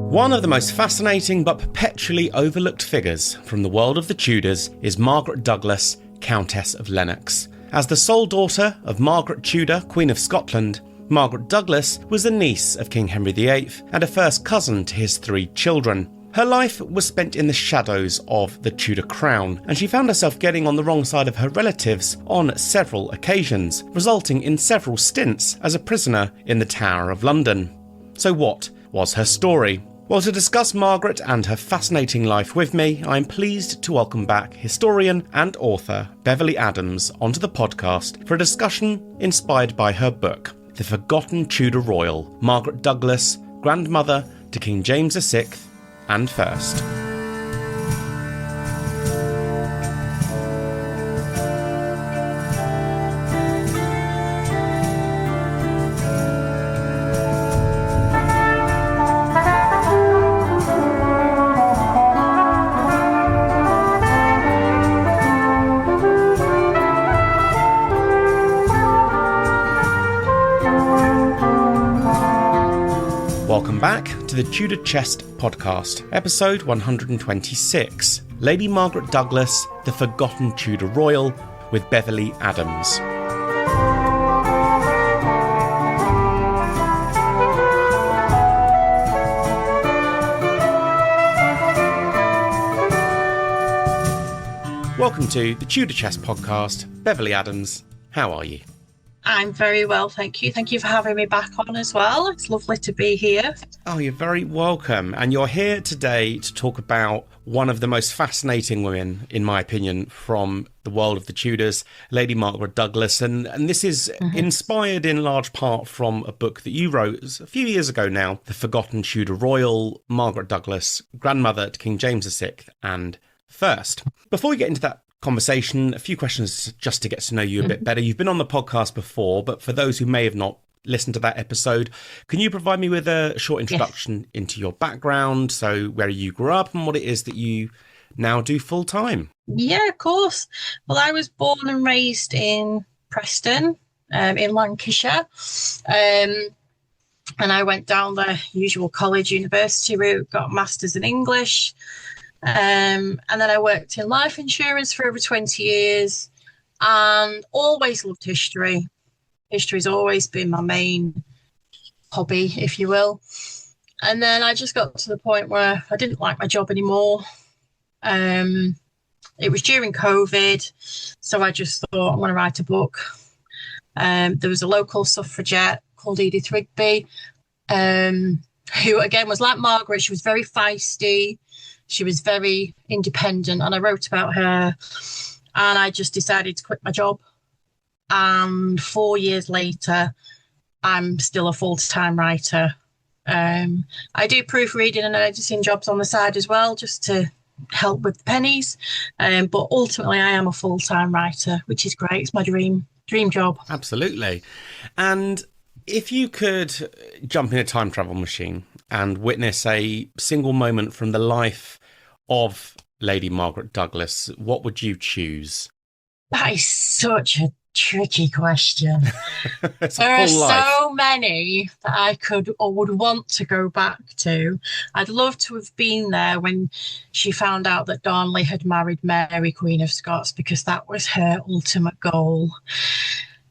One of the most fascinating but perpetually overlooked figures from the world of the Tudors is Margaret Douglas, Countess of Lennox. As the sole daughter of Margaret Tudor, Queen of Scotland, Margaret Douglas was the niece of King Henry VIII and a first cousin to his 3 children. Her life was spent in the shadows of the Tudor crown, and she found herself getting on the wrong side of her relatives on several occasions, resulting in several stints as a prisoner in the Tower of London. So what was her story? Well, to discuss Margaret and her fascinating life with me, I'm pleased to welcome back historian and author Beverley Adams onto the podcast for a discussion inspired by her book, The Forgotten Tudor Royal, Margaret Douglas, grandmother to King James VI and First. Welcome back to the Tudor Chest podcast, episode 126, Lady Margaret Douglas, The Forgotten Tudor Royal, with Beverley Adams. Welcome to the Tudor Chest podcast, Beverley Adams. How are you? I'm very well, thank you. Thank you for having me back on as well. It's lovely to be here. Oh, you're very welcome. And you're here today to talk about one of the most fascinating women, in my opinion, from the world of the Tudors, Lady Margaret Douglas. And this is inspired in large part from a book that you wrote a few years ago now, The Forgotten Tudor Royal, Margaret Douglas, grandmother to King James VI and First. Before we get into that conversation, a few questions just to get to know you a bit better. You've been on the podcast before, but for those who may have not listened to that episode, can you provide me with a short introduction into your background, so where you grew up and what it is that you now do full time? Yeah, of course. Well, I was born and raised in Preston, in Lancashire, and I went down the usual college university route, got a master's in English. And then I worked in life insurance for over 20 years and always loved history. History's always been my main hobby, if you will. And then I just got to the point where I didn't like my job anymore. It was during COVID, so I just thought I'm going to write a book. There was a local suffragette called Edith Rigby, who, again, was like Margaret. She was very feisty. She was very independent, and I wrote about her, and I just decided to quit my job. And 4 years later, I'm still a full-time writer. I do proofreading and editing jobs on the side as well, just to help with the pennies. But ultimately, I am a full-time writer, which is great. It's my dream job. Absolutely. And if you could jump in a time travel machine and witness a single moment from the life of Lady Margaret Douglas, what would you choose? That is such a tricky question. There are so many that I could or would want to go back to. I'd love to have been there when she found out that Darnley had married Mary, Queen of Scots, because that was her ultimate goal.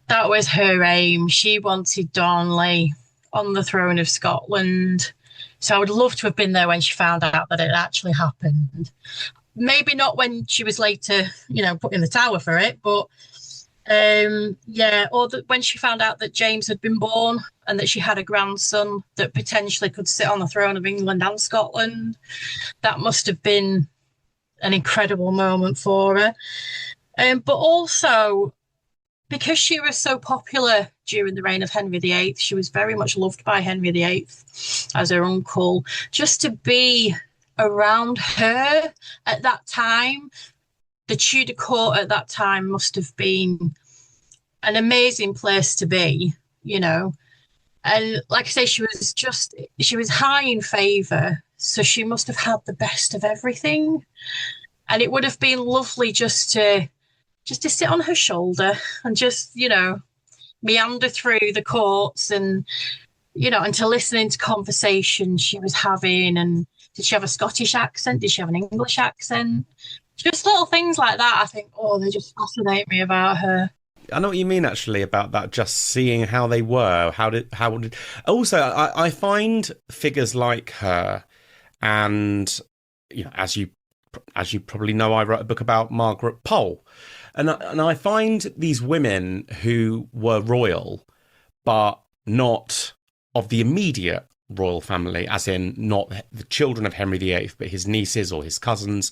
That was her aim. She wanted Darnley on the throne of Scotland. So I would love to have been there when she found out that it actually happened. Maybe not when she was later, put in the tower for it, but when she found out that James had been born and that she had a grandson that potentially could sit on the throne of England and Scotland. That must have been an incredible moment for her. But also, because she was so popular during the reign of Henry VIII, she was very much loved by Henry VIII as her uncle. Just to be around her at that time, the Tudor court at that time must have been an amazing place to be, And like I say, she was high in favour, so she must have had the best of everything. And it would have been lovely just to sit on her shoulder and just, meander through the courts and, and to listen into conversations she was having. And did she have a Scottish accent? Did she have an English accent? Just little things like that. I think, they just fascinate me about her. I know what you mean, actually, about that. Just seeing how they were, how did. Also, I find figures like her, and as you probably know, I wrote a book about Margaret Pole, and I find these women who were royal, but not of the immediate royal family, as in not the children of Henry VIII, but his nieces or his cousins.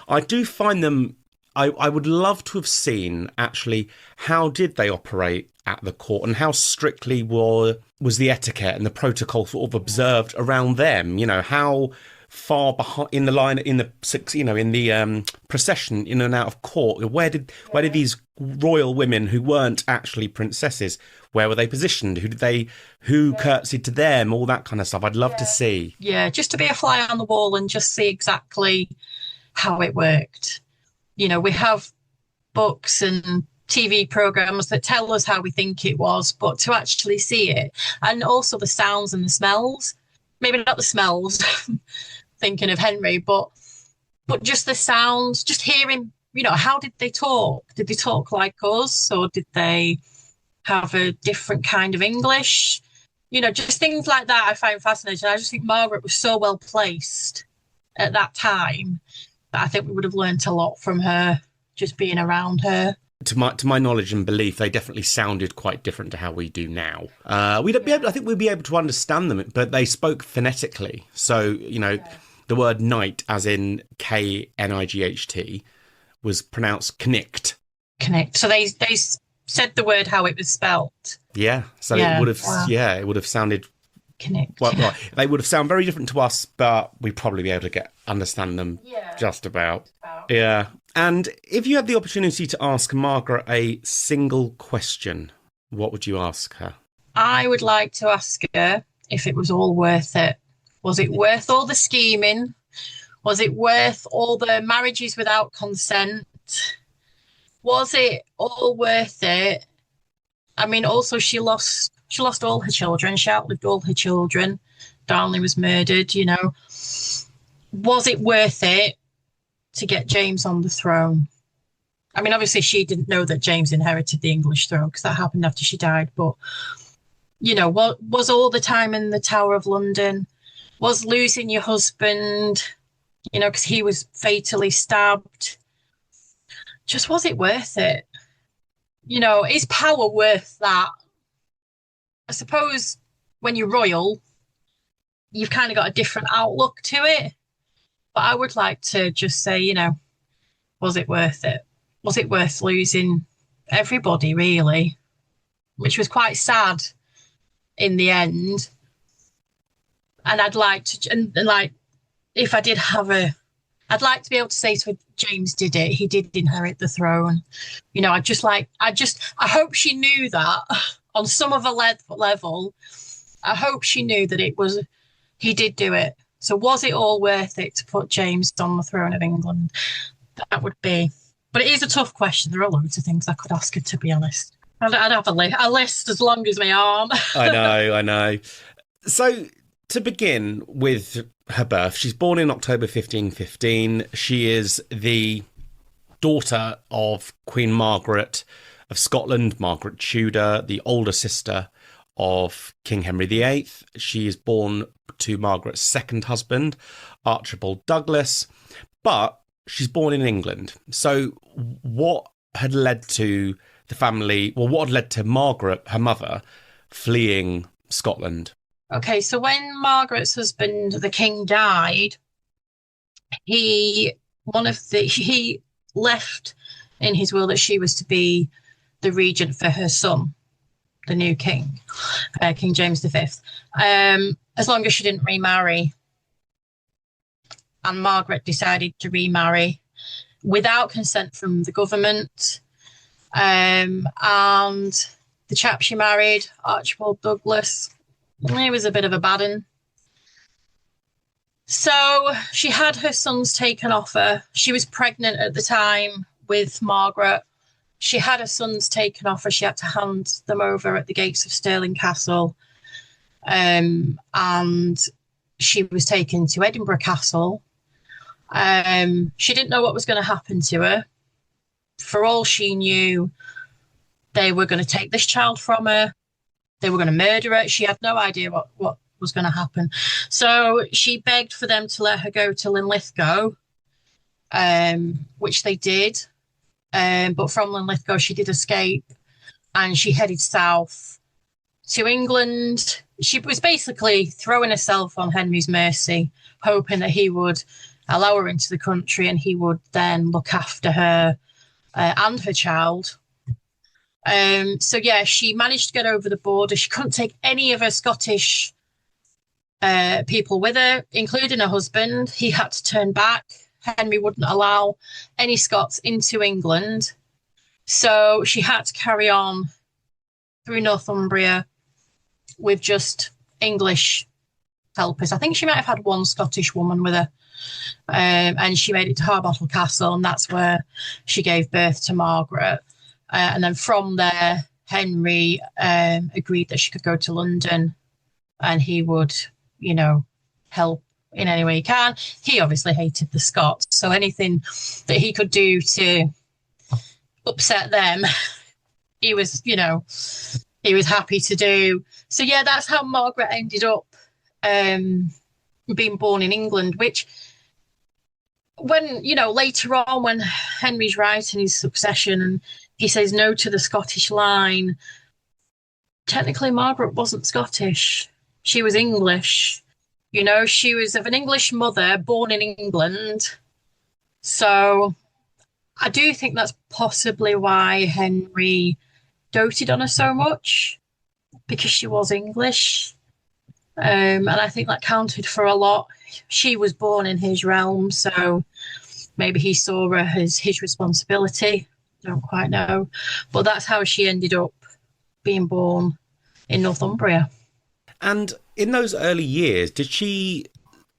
I do find them. I would love to have seen, actually, how did they operate at the court and how strictly was the etiquette and the protocol sort of observed around them. How far behind in the line in the procession in and out of court. Where did these royal women who weren't actually princesses, where were they positioned? Who curtsied to them? All that kind of stuff. I'd love to see. Yeah, just to be a fly on the wall and just see exactly how it worked. We have books and TV programs that tell us how we think it was, but to actually see it, and also the sounds and the smells, maybe not the smells, thinking of Henry, but just the sounds, just hearing, how did they talk? Did they talk like us, or did they have a different kind of English? Just things like that I find fascinating. I just think Margaret was so well placed at that time that I think we would have learnt a lot from her, just being around her. To my knowledge and belief, they definitely sounded quite different to how we do now. I think we'd be able to understand them, but they spoke phonetically. So, the word knight, as in Knight, was pronounced knicht. Knicht. So they said the word how it was spelt. Yeah. So it would have sounded. Knicht. Well, they would have sounded very different to us, but we'd probably be able to understand them just about. Yeah. And if you had the opportunity to ask Margaret a single question, what would you ask her? I would like to ask her if it was all worth it. Was it worth all the scheming? Was it worth all the marriages without consent? Was it all worth it? I mean, also she lost all her children. She outlived all her children. Darnley was murdered, Was it worth it to get James on the throne? I mean, obviously she didn't know that James inherited the English throne because that happened after she died. But, what was all the time in the Tower of London? Was losing your husband, because he was fatally stabbed? Just was it worth it? Is power worth that? I suppose when you're royal, you've kind of got a different outlook to it. But I would like to just say, was it worth it? Was it worth losing everybody, really? Which was quite sad in the end. And I'd like to, and like, if I did have I'd like to be able to say to her, James did it. He did inherit the throne. I hope she knew that on some other level. I hope she knew that he did do it. So was it all worth it to put James on the throne of England? That would be. But it is a tough question. There are loads of things I could ask her, to be honest. I'd have a list as long as my arm. I know. So to begin with her birth, she's born in October 1515. She is the daughter of Queen Margaret of Scotland, Margaret Tudor, the older sister of King Henry VIII. She is born to Margaret's second husband, Archibald Douglas, but she's born in England. So what had led to the family, what had led to Margaret, her mother, fleeing Scotland? Okay, so when Margaret's husband, the king, died, he left in his will that she was to be the regent for her son, the new king, King James V, as long as she didn't remarry. And Margaret decided to remarry without consent from the government. And the chap she married, Archibald Douglas, he was a bit of a bad un. So she had her sons taken off her. She was pregnant at the time with Margaret. She had her sons taken off her. She had to hand them over at the gates of Stirling Castle. And she was taken to Edinburgh Castle. She didn't know what was going to happen to her. For all she knew, they were going to take this child from her. They were going to murder her. She had no idea what was going to happen. So she begged for them to let her go to Linlithgow, which they did. But from Linlithgow, she did escape and she headed south to England. She was basically throwing herself on Henry's mercy, hoping that he would allow her into the country and he would then look after her and her child. So yeah, she managed to get over the border. She couldn't take any of her Scottish people with her, including her husband. He had to turn back. Henry wouldn't allow any Scots into England. So she had to carry on through Northumbria with just English helpers. I think she might have had one Scottish woman with her. And she made it to Harbottle Castle, and that's where she gave birth to Margaret. And then from there, Henry agreed that she could go to London and he would, help in any way he can. He obviously hated the Scots, so anything that he could do to upset them, he was happy to do. So yeah, that's how Margaret ended up being born in England, which when, later on when Henry's writing his succession and he says no to the Scottish line, technically Margaret wasn't Scottish. She was English. She was of an English mother born in England. So I do think that's possibly why Henry doted on her so much, because she was English. And I think that counted for a lot. She was born in his realm, so maybe he saw her as his responsibility. Don't quite know. But that's how she ended up being born in Northumbria. And in those early years, did she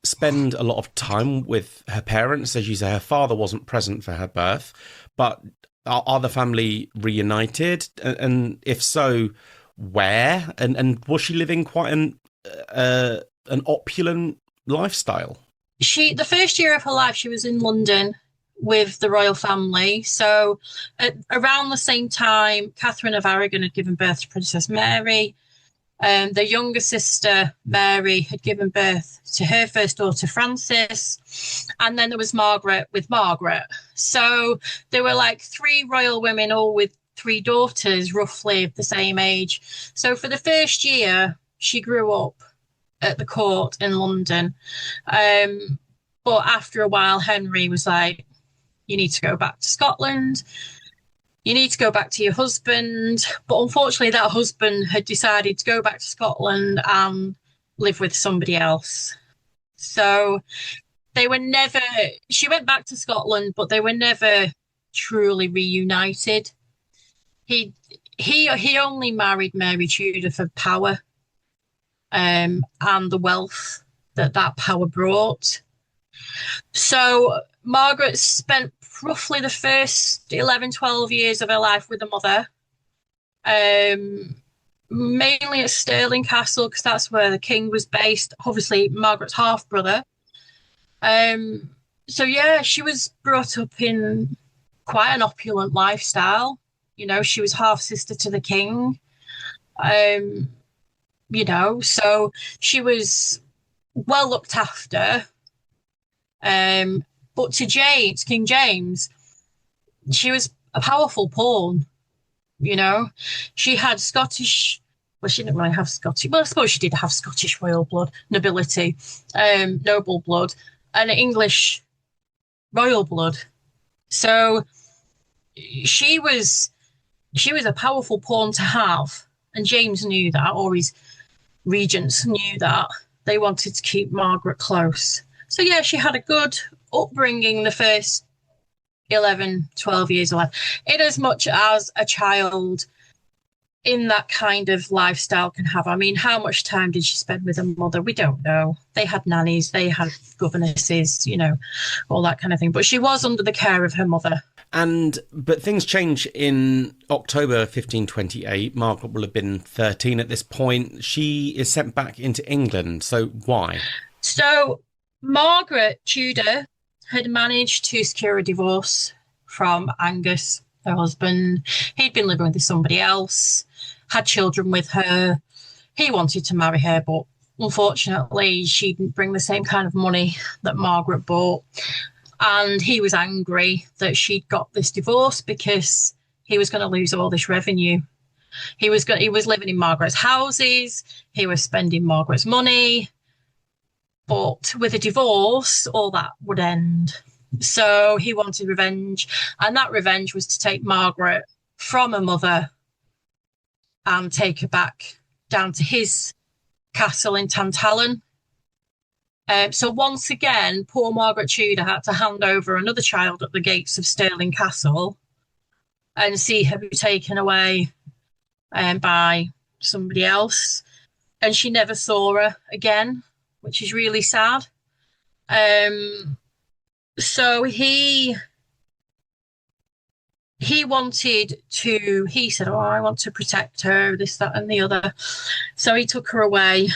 spend a lot of time with her parents? As you say, her father wasn't present for her birth, but are the family reunited? And if so, where? And was she living quite an opulent lifestyle? The first year of her life, she was in London with the royal family. So around the same time, Catherine of Aragon had given birth to Princess Mary. Their younger sister, Mary, had given birth to her first daughter, Frances. And then there was Margaret with Margaret. So there were like three royal women, all with three daughters, roughly of the same age. So for the first year, she grew up at the court in London. But after a while, Henry was like, you need to go back to Scotland. You need to go back to your husband. But unfortunately, that husband had decided to go back to Scotland and live with somebody else. So she went back to Scotland, but they were never truly reunited. He only married Mary Tudor for power, and the wealth that power brought. So Margaret spent roughly the first 11, 12 years of her life with her mother, mainly at Stirling Castle, because that's where the king was based, obviously Margaret's half-brother. So yeah, she was brought up in quite an opulent lifestyle. She was half-sister to the king. So she was well looked after. But to King James, she was a powerful pawn. She had Scottish. Well, she didn't really have Scottish. Well, I suppose she did have Scottish royal blood, nobility, noble blood, and English royal blood. So she was a powerful pawn to have, and James knew that, or his regents knew that. They wanted to keep Margaret close. So yeah, she had a good upbringing the first 11, 12 years of life. In as much as a child in that kind of lifestyle can have. I mean, how much time did she spend with her mother? We don't know. They had nannies, they had governesses, all that kind of thing. But she was under the care of her mother. But things change in October 1528. Margaret will have been 13 at this point. She is sent back into England. So why? So Margaret Tudor had managed to secure a divorce from Angus, her husband. He'd been living with somebody else, had children with her. He wanted to marry her, but unfortunately, she didn't bring the same kind of money that Margaret brought. And he was angry that she'd got this divorce because he was going to lose all this revenue. He was living in Margaret's houses. He was spending Margaret's money. But with a divorce, all that would end. So he wanted revenge. And that revenge was to take Margaret from her mother and take her back down to his castle in Tantallon. So once again, poor Margaret Tudor had to hand over another child at the gates of Stirling Castle and see her be taken away by somebody else. And she never saw her again, which is really sad. So he said, oh, I want to protect her, this, that, and the other. So he took her away.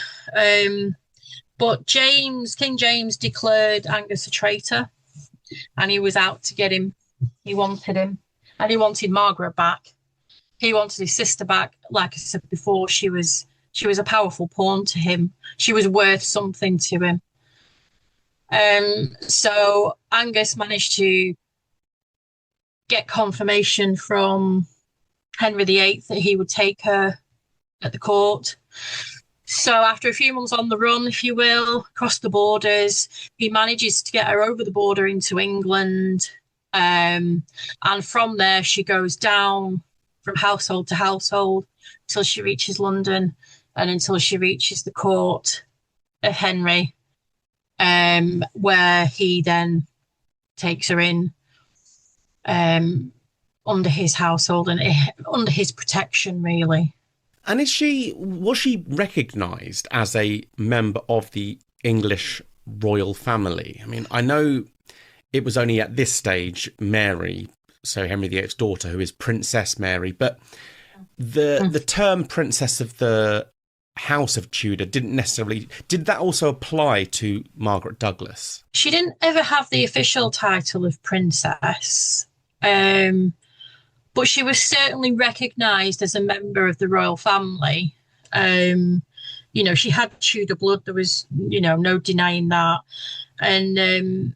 But King James declared Angus a traitor, and he was out to get him. He wanted him, and he wanted Margaret back. He wanted his sister back. Like I said before, she was a powerful pawn to him. She was worth something to him. So Angus managed to get confirmation from Henry VIII that he would take her at the court. So after a few months on the run, if you will, across the borders, he manages to get her over the border into England. And from there, she goes down from household to household until she reaches London and until she reaches the court of Henry, where he then takes her in under his household and under his protection, really. And was she recognised as a member of the English royal family? I mean, I know it was only at this stage Mary, so Henry VIII's daughter, who is Princess Mary, but the term Princess of the House of Tudor did that also apply to Margaret Douglas? She didn't ever have the official title of princess. But she was certainly recognised as a member of the royal family. She had Tudor blood. There was, no denying that. And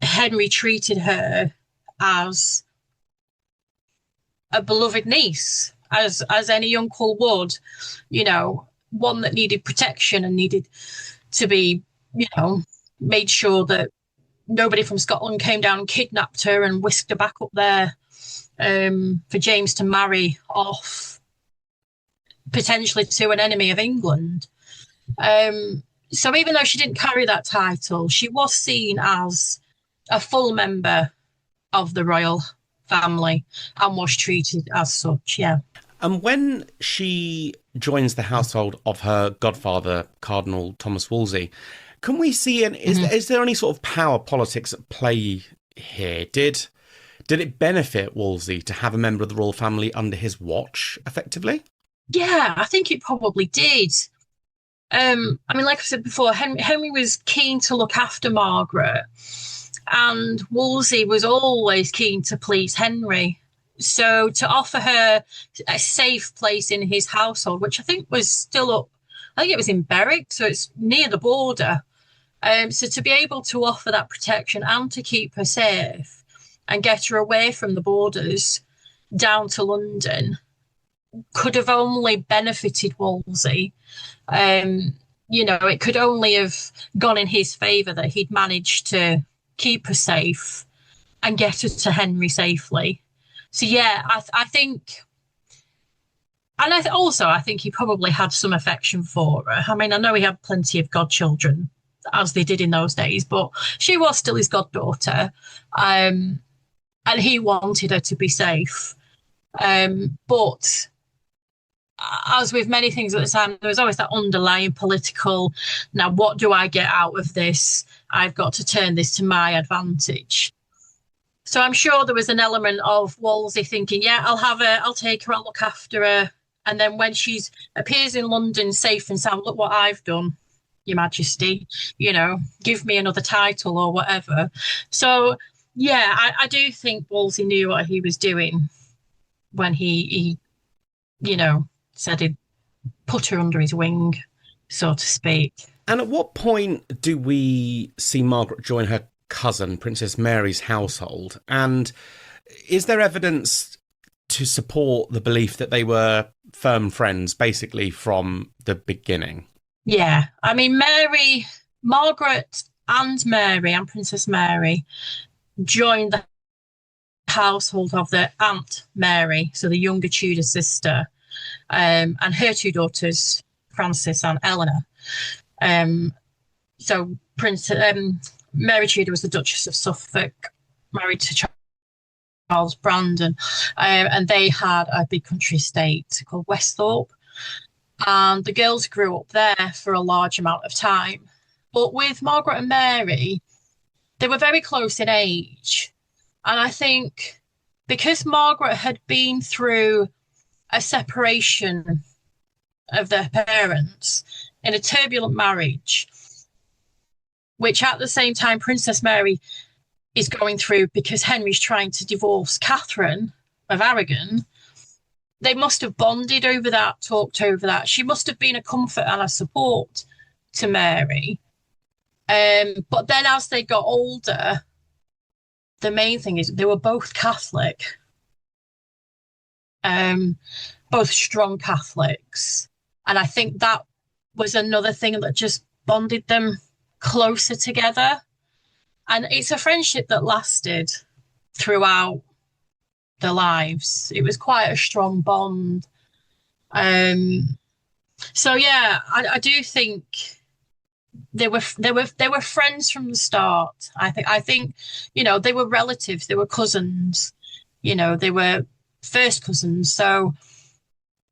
Henry treated her as a beloved niece, as any uncle would, one that needed protection and needed to be, made sure that nobody from Scotland came down and kidnapped her and whisked her back up there. For James to marry off potentially to an enemy of England. So even though she didn't carry that title, she was seen as a full member of the royal family and was treated as such, yeah. And when she joins the household of her godfather, Cardinal Thomas Wolsey, can we see, is there any sort of power politics at play here? Did it benefit Wolsey to have a member of the royal family under his watch, effectively? Yeah, I think it probably did. Like I said before, Henry was keen to look after Margaret, and Wolsey was always keen to please Henry. So to offer her a safe place in his household, which I think was still up, I think it was in Berwick, so it's near the border. So to be able to offer that protection and to keep her safe and get her away from the borders down to London could have only benefited Wolsey. It could only have gone in his favour that he'd managed to keep her safe and get her to Henry safely. So, yeah, I think... And I think he probably had some affection for her. I mean, I know he had plenty of godchildren, as they did in those days, but she was still his goddaughter. And he wanted her to be safe. But as with many things at the time, there was always that underlying political, now what do I get out of this? I've got to turn this to my advantage. So I'm sure there was an element of Wolsey thinking, yeah, I'll take her, I'll look after her. And then when she's appears in London safe and sound, look what I've done, Your Majesty, give me another title or whatever. So, yeah, I do think Wolsey knew what he was doing when he said he'd put her under his wing, so to speak. And at what point do we see Margaret join her cousin, Princess Mary's household? And is there evidence to support the belief that they were firm friends, basically, from the beginning? Yeah. I mean, Margaret and Mary and Princess Mary joined the household of their Aunt Mary, so the younger Tudor sister, and her two daughters, Frances and Eleanor. So Mary Tudor was the Duchess of Suffolk, married to Charles Brandon, and they had a big country estate called Westhorpe. And the girls grew up there for a large amount of time. But with Margaret and Mary, they were very close in age. And I think because Margaret had been through a separation of their parents in a turbulent marriage, which at the same time Princess Mary is going through because Henry's trying to divorce Catherine of Aragon, they must have bonded over that, talked over that. She must have been a comfort and a support to Mary. But then as they got older, the main thing is they were both Catholic, both strong Catholics. And I think that was another thing that just bonded them closer together. And it's a friendship that lasted throughout their lives. It was quite a strong bond. So yeah, I do think they were friends from the start. I think they were relatives, they were cousins, they were first cousins. So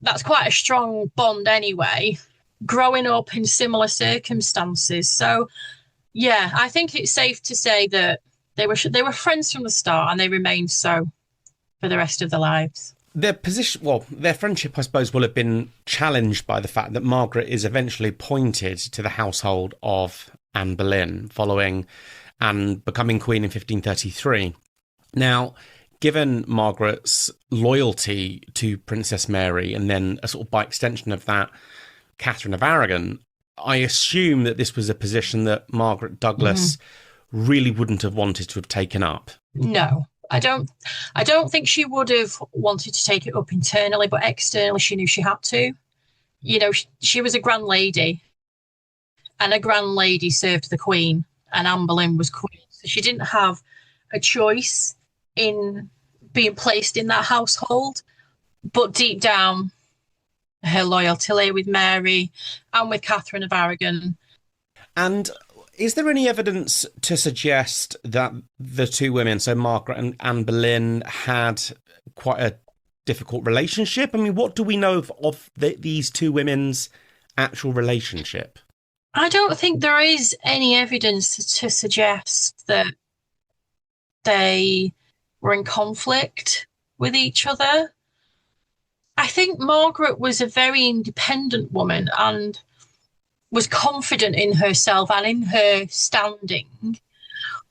that's quite a strong bond anyway, growing up in similar circumstances. So yeah, I think it's safe to say that they were friends from the start, and they remained so for the rest of their lives. Their friendship, I suppose, will have been challenged by the fact that Margaret is eventually appointed to the household of Anne Boleyn following Anne becoming queen in 1533. Now, given Margaret's loyalty to Princess Mary, and then a sort of by extension of that, Catherine of Aragon, I assume that this was a position that Margaret Douglas really wouldn't have wanted to have taken up. No, I don't think she would have wanted to take it up internally, but externally she knew she had to. She was a grand lady, and a grand lady served the Queen, and Anne Boleyn was Queen. So she didn't have a choice in being placed in that household. But deep down, her loyalty lay with Mary and with Catherine of Aragon. And is there any evidence to suggest that the two women, so Margaret and Anne Boleyn, had quite a difficult relationship? I mean, what do we know of these two women's actual relationship? I don't think there is any evidence to suggest that they were in conflict with each other. I think Margaret was a very independent woman and was confident in herself and in her standing.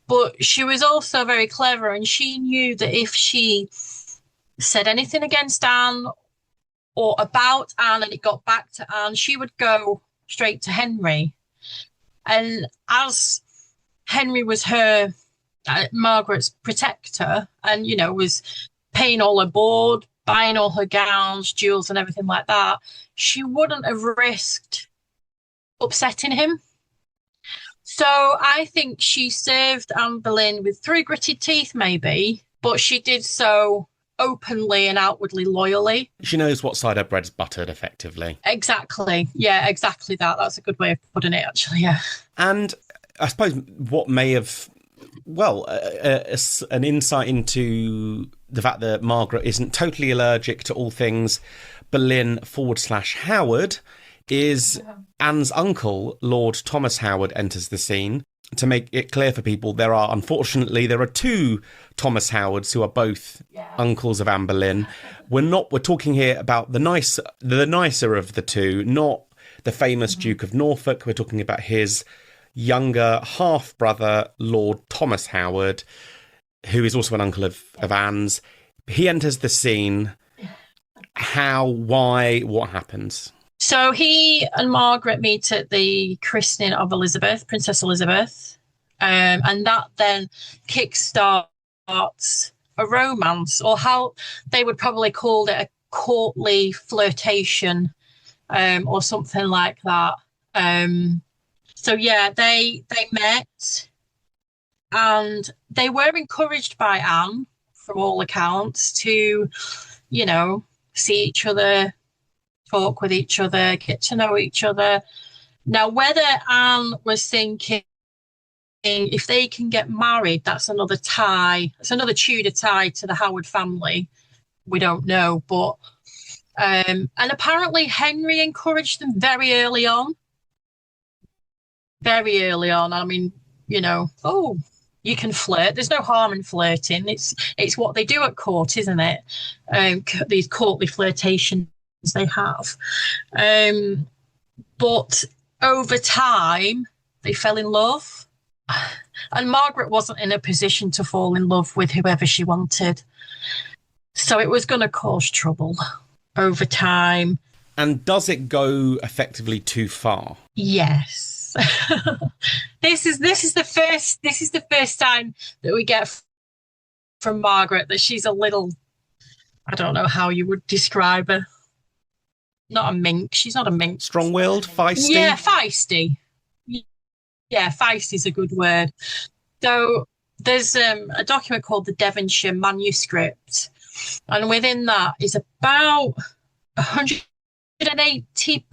But she was also very clever, and she knew that if she said anything against Anne or about Anne and it got back to Anne, she would go straight to Henry. And as Henry was her, Margaret's protector, and, was paying all her board, buying all her gowns, jewels and everything like that, she wouldn't have risked upsetting him. So I think she served Anne Boleyn through gritted teeth, maybe, but she did so openly and outwardly loyally. She knows what side her bread's buttered, effectively. Exactly. Yeah, exactly that. That's a good way of putting it, actually, yeah. And I suppose what may have Well, an insight into the fact that Margaret isn't totally allergic to all things Boleyn/Howard is Anne's uncle, Lord Thomas Howard, enters the scene. To make it clear for people, there are two Thomas Howards who are both uncles of Anne Boleyn. We're talking here about the nicer of the two, not the famous Duke of Norfolk. We're talking about his younger half-brother, Lord Thomas Howard, who is also an uncle of Anne's. He enters the scene. How, why, what happens? So he and Margaret meet at the christening of Elizabeth, Princess Elizabeth, and that then kickstarts a romance, or how they would probably call it, a courtly flirtation, or something like that. So yeah, they met, and they were encouraged by Anne, from all accounts, to, see each other, talk with each other, get to know each other. Now, whether Anne was thinking, if they can get married, that's another tie, it's another Tudor tie to the Howard family. We don't know, but and apparently Henry encouraged them very early on. Very early on. I mean, you can flirt. There's no harm in flirting. It's what they do at court, isn't it? These courtly flirtations they have. But over time, they fell in love. And Margaret wasn't in a position to fall in love with whoever she wanted. So it was going to cause trouble over time. And does it go effectively too far? Yes. This is the first time that we get from Margaret that she's a little, I don't know how you would describe her. Not a mink. She's not a mink. Strong-willed, feisty? Yeah, feisty. Yeah, feisty is a good word. So there's a document called the Devonshire Manuscript, and within that is about 180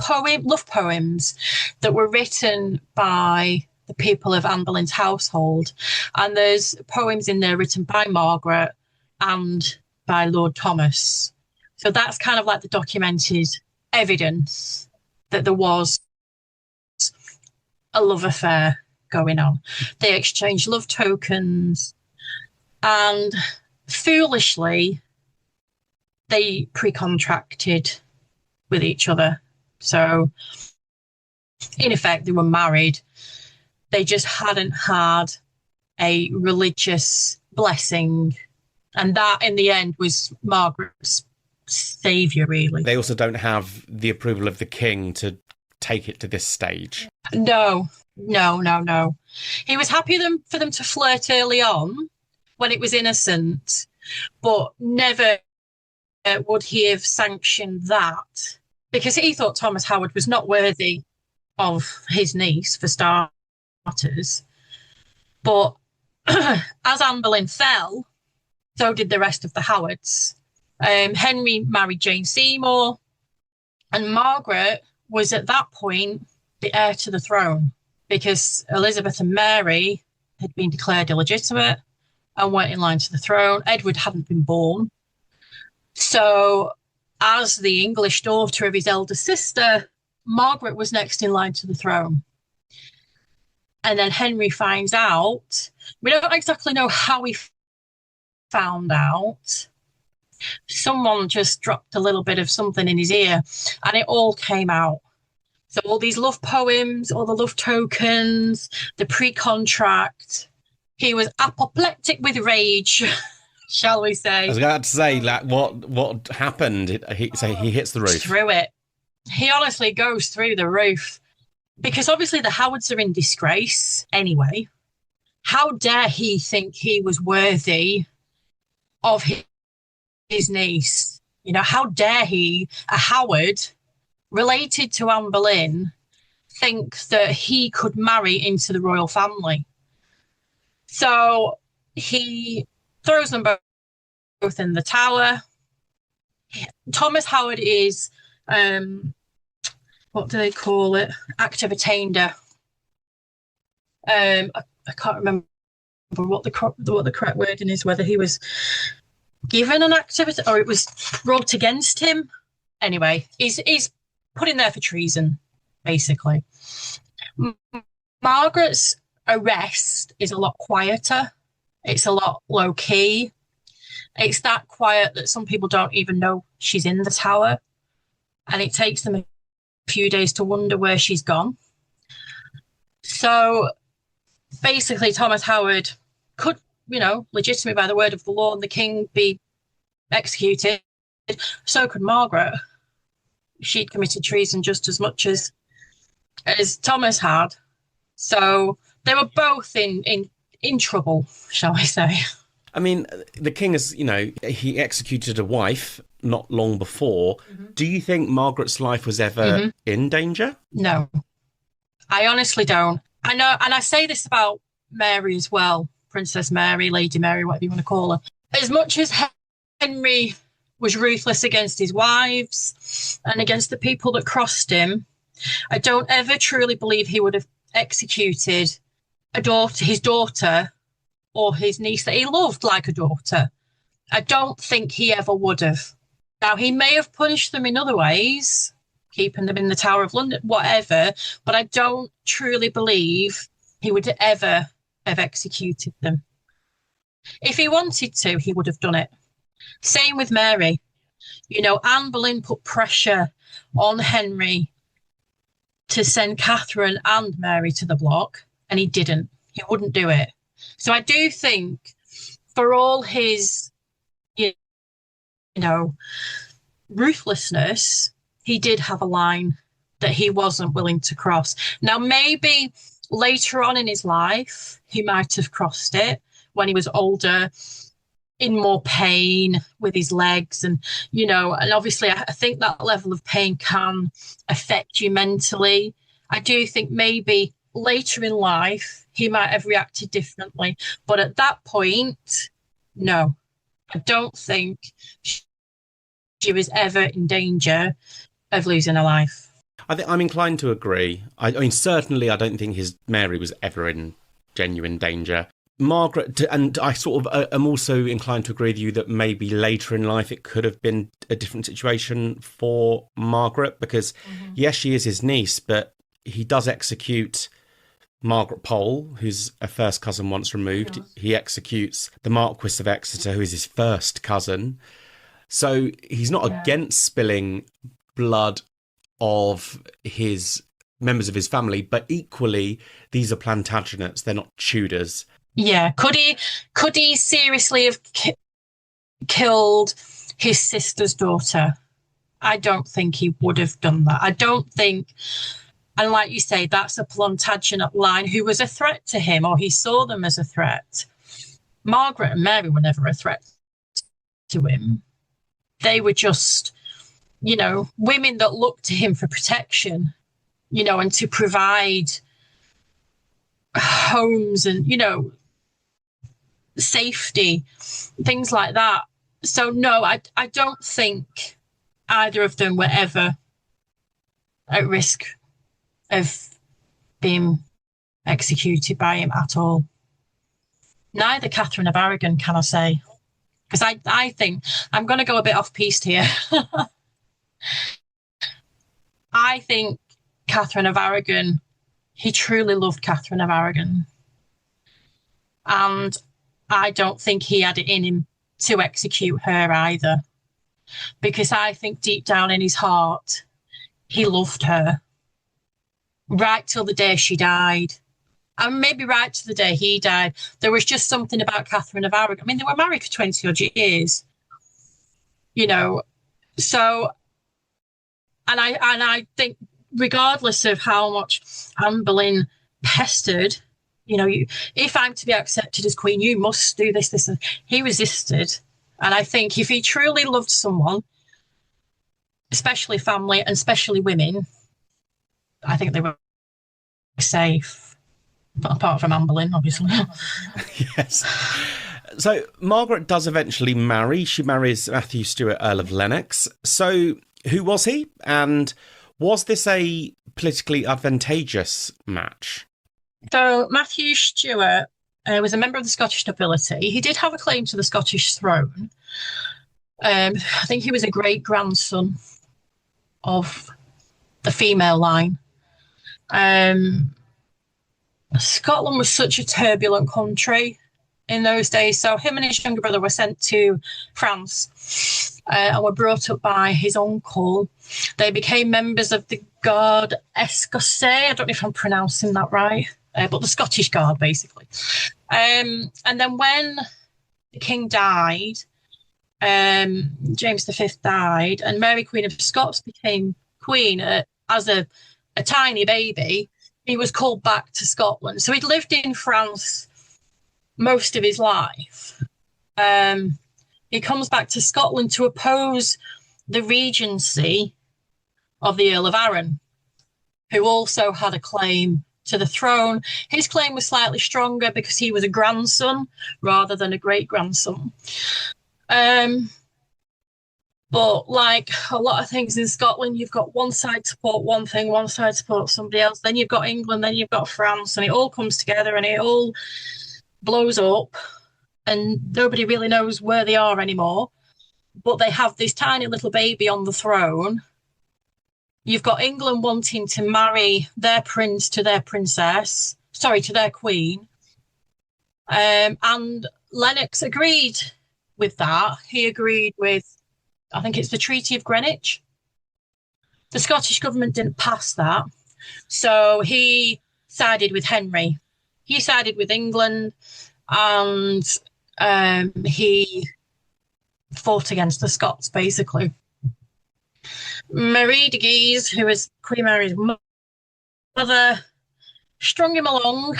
love poems that were written by the people of Anne Boleyn's household. And there's poems in there written by Margaret and by Lord Thomas. So that's kind of like the documented evidence that there was a love affair going on. They exchanged love tokens, and foolishly, they pre-contracted with each other. So, in effect, they were married. They just hadn't had a religious blessing. And that, in the end, was Margaret's saviour, really. They also don't have the approval of the king to take it to this stage. No. He was happy for them to flirt early on when it was innocent, but never would he have sanctioned that, because he thought Thomas Howard was not worthy of his niece, for starters. But as Anne Boleyn fell, so did the rest of the Howards. Henry married Jane Seymour, and Margaret was at that point the heir to the throne, because Elizabeth and Mary had been declared illegitimate and went in line to the throne. Edward hadn't been born. So, as the English daughter of his elder sister, Margaret was next in line to the throne. And then Henry finds out. We don't exactly know how he found out. Someone just dropped a little bit of something in his ear, and it all came out. So all these love poems, all the love tokens, the pre-contract. He was apoplectic with rage, shall we say. I was about to say, like, what happened? He hits the roof. Through it. He honestly goes through the roof. Because obviously the Howards are in disgrace anyway. How dare he think he was worthy of his niece? How dare he, a Howard related to Anne Boleyn, think that he could marry into the royal family? So he throws them both in the Tower. Thomas Howard is, what do they call it? Act of attainder. I can't remember what the correct wording is, whether he was given an activity or it was brought against him. Anyway, he's put in there for treason, basically. Margaret's arrest is a lot quieter. It's a lot low key. It's that quiet that some people don't even know she's in the Tower. And it takes them a few days to wonder where she's gone. So basically, Thomas Howard could, legitimately by the word of the law and the king, be executed. So could Margaret. She'd committed treason just as much as Thomas had. So they were both in trouble, shall I say. I mean, the king is, he executed a wife not long before. Mm-hmm. Do you think Margaret's life was ever in danger? No, I honestly don't. I know, and I say this about Mary as well, Princess Mary, Lady Mary, whatever you want to call her. As much as Henry was ruthless against his wives and against the people that crossed him, I don't ever truly believe he would have executed his daughter or his niece that he loved like a daughter. I don't think he ever would have. Now, he may have punished them in other ways, keeping them in the Tower of London, whatever, but I don't truly believe he would ever have executed them. If he wanted to, he would have done it. Same with Mary. Anne Boleyn put pressure on Henry to send Catherine and Mary to the block, and he didn't. He wouldn't do it. So I do think, for all his, ruthlessness, he did have a line that he wasn't willing to cross. Now, maybe later on in his life, he might have crossed it when he was older, in more pain with his legs. And obviously I think that level of pain can affect you mentally. I do think maybe later in life, he might have reacted differently. But at that point, no, I don't think she was ever in danger of losing her life. I'm inclined to agree. I mean, certainly I don't think Mary was ever in genuine danger. Margaret, and I sort of am also inclined to agree with you that maybe later in life it could have been a different situation for Margaret, because yes, she is his niece, but he does execute Margaret Pole, who's a first cousin once removed. Yes. He executes the Marquis of Exeter, who is his first cousin. So he's not against spilling blood of his members of his family, but equally, these are Plantagenets, they're not Tudors. Yeah, could he seriously have killed his sister's daughter? I don't think he would have done that. I don't think, and like you say, that's a Plantagenet line who was a threat to him, or he saw them as a threat. Margaret and Mary were never a threat to him. They were just, women that looked to him for protection, and to provide homes and, safety, things like that. So no, I don't think either of them were ever at risk of being executed by him at all. Neither Catherine of Aragon, can I say? Because I think I'm going to go a bit off-piste here. I think Catherine of Aragon, he truly loved Catherine of Aragon. And I don't think he had it in him to execute her either. Because I think deep down in his heart, he loved her. Right till the day she died. And maybe right to the day he died. There was just something about Catherine of Aragon. I mean, they were married for 20 odd years. So, and I think regardless of how much Anne Boleyn pestered, if I'm to be accepted as queen, you must do this, this. He resisted. And I think if he truly loved someone, especially family and especially women, I think they were safe. Apart from Anne Boleyn, obviously. Yes. So Margaret does eventually marry. She marries Matthew Stewart, Earl of Lennox. So who was he? And was this a politically advantageous match? So Matthew Stewart, was a member of the Scottish nobility. He did have a claim to the Scottish throne. I think he was a great-grandson of the female line. Scotland was such a turbulent country in those days. So him and his younger brother were sent to France and were brought up by his uncle. They became members of the Garde Escossais. I don't know if I'm pronouncing that right, but the Scottish Guard, basically. And then when the king died, James V died, and Mary, Queen of Scots, became queen as a tiny baby. He was called back to Scotland. So he'd lived in France most of his life. He comes back to Scotland to oppose the regency of the Earl of Arran, who also had a claim to the throne. His claim was slightly stronger because he was a grandson rather than a great-grandson. But like a lot of things in Scotland, you've got one side support one thing, one side support somebody else. Then you've got England, then you've got France, and it all comes together and it all blows up and nobody really knows where they are anymore. But they have this tiny little baby on the throne. You've got England wanting to marry their prince to their princess, to their queen. And Lennox agreed with that. He agreed with, I think it's the Treaty of Greenwich. The Scottish government didn't pass that. So he sided with Henry. He sided with England, and he fought against the Scots, basically. Marie de Guise, who was Queen Mary's mother, strung him along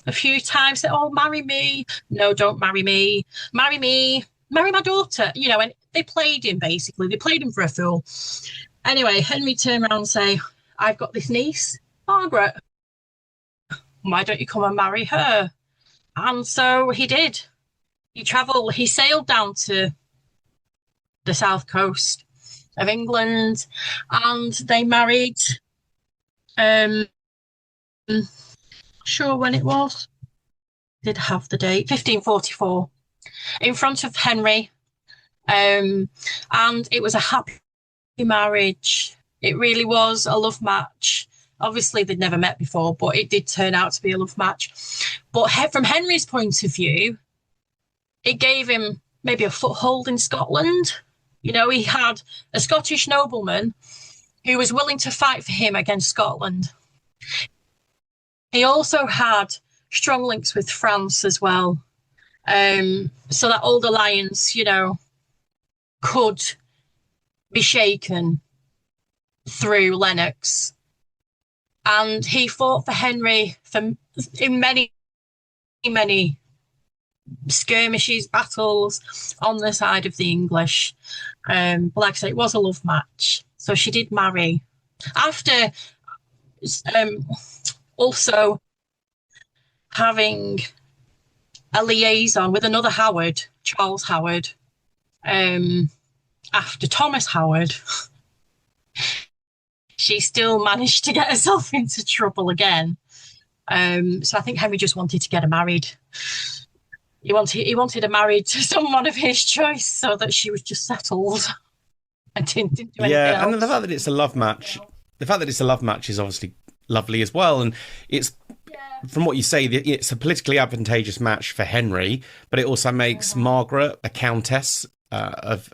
a few times, said, oh, marry me. No, don't marry me. Marry me. Marry my daughter. You know, and they played him, basically. They played him for a fool. Anyway, Henry turned around and say, I've got this niece, Margaret. Why don't you come and marry her? And so he did. He sailed down to the south coast of England, and they married. Sure when it was. Did have the date, 1544, in front of Henry. And it was a happy marriage. It really was a love match. Obviously, they'd never met before, but it did turn out to be a love match. But from Henry's point of view, it gave him maybe a foothold in Scotland. You know, he had a Scottish nobleman who was willing to fight for him against Scotland. He also had strong links with France as well. So that old alliance, you know, could be shaken through Lennox. And he fought for Henry in many, many skirmishes, battles on the side of the English. But like I say, it was a love match. So she did marry. After also having a liaison with another Howard, Charles Howard, after Thomas Howard, she still managed to get herself into trouble again. So I think Henry just wanted to get her married. He wanted her married to someone of his choice so that she was just settled and didn't do anything else. And the fact that it's a love match, is obviously lovely as well. And it's, from what you say, it's a politically advantageous match for Henry, but it also makes Margaret a countess of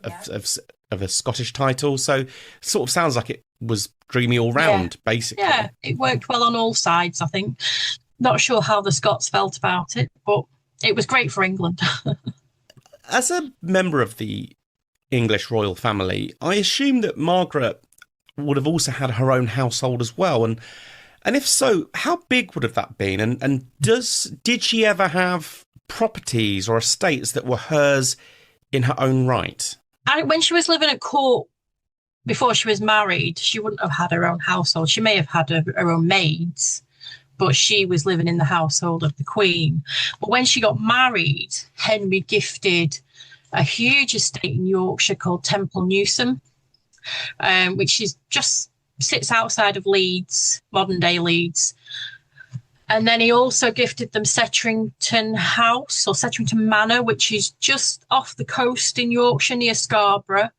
a Scottish title. So it sort of sounds like it was dreamy all round, basically. Yeah, it worked well on all sides, I think. Not sure how the Scots felt about it, but it was great for England. As a member of the English royal family, I assume that Margaret would have also had her own household as well. And if so, how big would have that been? And did she ever have properties or estates that were hers in her own right? When she was living at court before she was married, she wouldn't have had her own household. She may have had her own maids, but she was living in the household of the Queen. But when she got married, Henry gifted a huge estate in Yorkshire called Temple Newsome, which is just sits outside of Leeds, modern day Leeds. And then he also gifted them Setrington House or Setrington Manor, which is just off the coast in Yorkshire near Scarborough.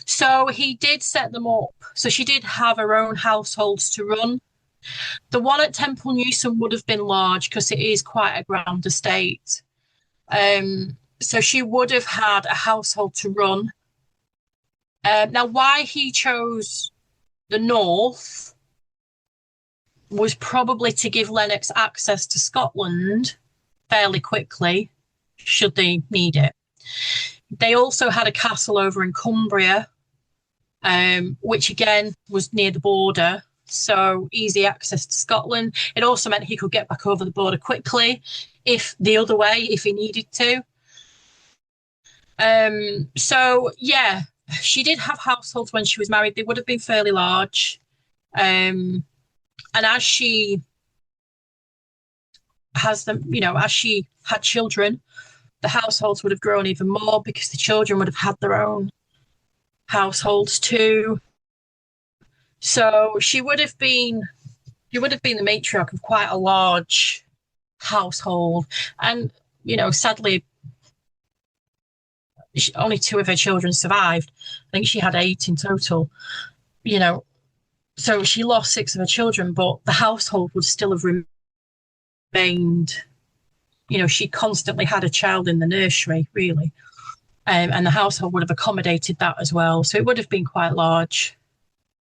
So he did set them up. So she did have her own households to run. The one at Temple Newsome would have been large because it is quite a grand estate. So she would have had a household to run. Now, why he chose the north was probably to give Lennox access to Scotland fairly quickly, should they need it. They also had a castle over in Cumbria, which again was near the border, so easy access to Scotland. It also meant he could get back over the border quickly, if the other way, if he needed to. So yeah, she did have households when she was married. They would have been fairly large. And as she has them, as she had children, the households would have grown even more because the children would have had their own households too. So she would have been the matriarch of quite a large household. And, sadly, only 2 of her children survived. I think she had 8 in total, So she lost 6 of her children, but the household would still have remained. She constantly had a child in the nursery, really. And the household would have accommodated that as well. So it would have been quite large.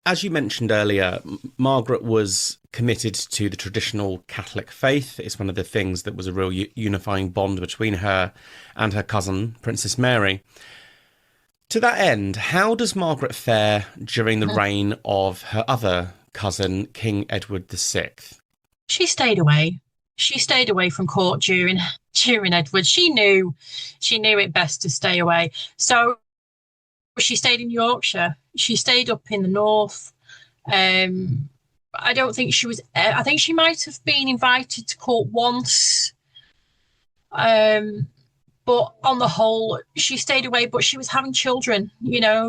As you mentioned earlier, Margaret was committed to the traditional Catholic faith. It's one of the things that was a real unifying bond between her and her cousin, Princess Mary. To that end, how does Margaret fare during the reign of her other cousin, King Edward VI? She stayed away. She stayed away from court during Edward. She knew it best to stay away. So she stayed in Yorkshire. She stayed up in the north. I don't think she was. I think she might have been invited to court once. But on the whole, she stayed away, but she was having children,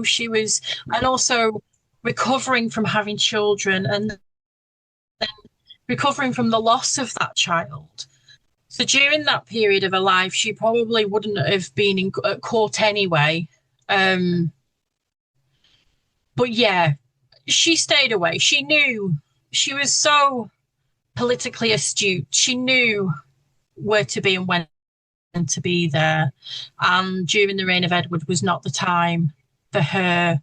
she was, and also recovering from having children and then recovering from the loss of that child. So during that period of her life, she probably wouldn't have been at court anyway. But yeah, she stayed away. She knew, she was so politically astute. She knew where to be and when to be there, and during the reign of Edward was not the time for her.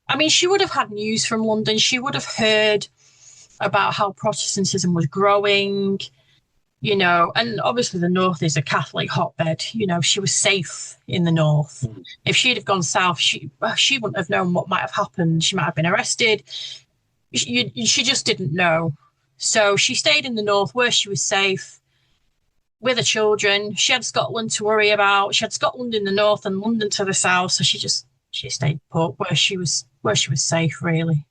I mean, she would have had news from London. She would have heard about how Protestantism was growing, and obviously the north is a Catholic hotbed. She was safe in the north. If she'd have gone south, she wouldn't have known what might have happened. She might have been arrested. She just didn't know. So she stayed in the north where she was safe with her children. She had Scotland to worry about. She had Scotland in the north and London to the south. So she stayed put where she was safe, really.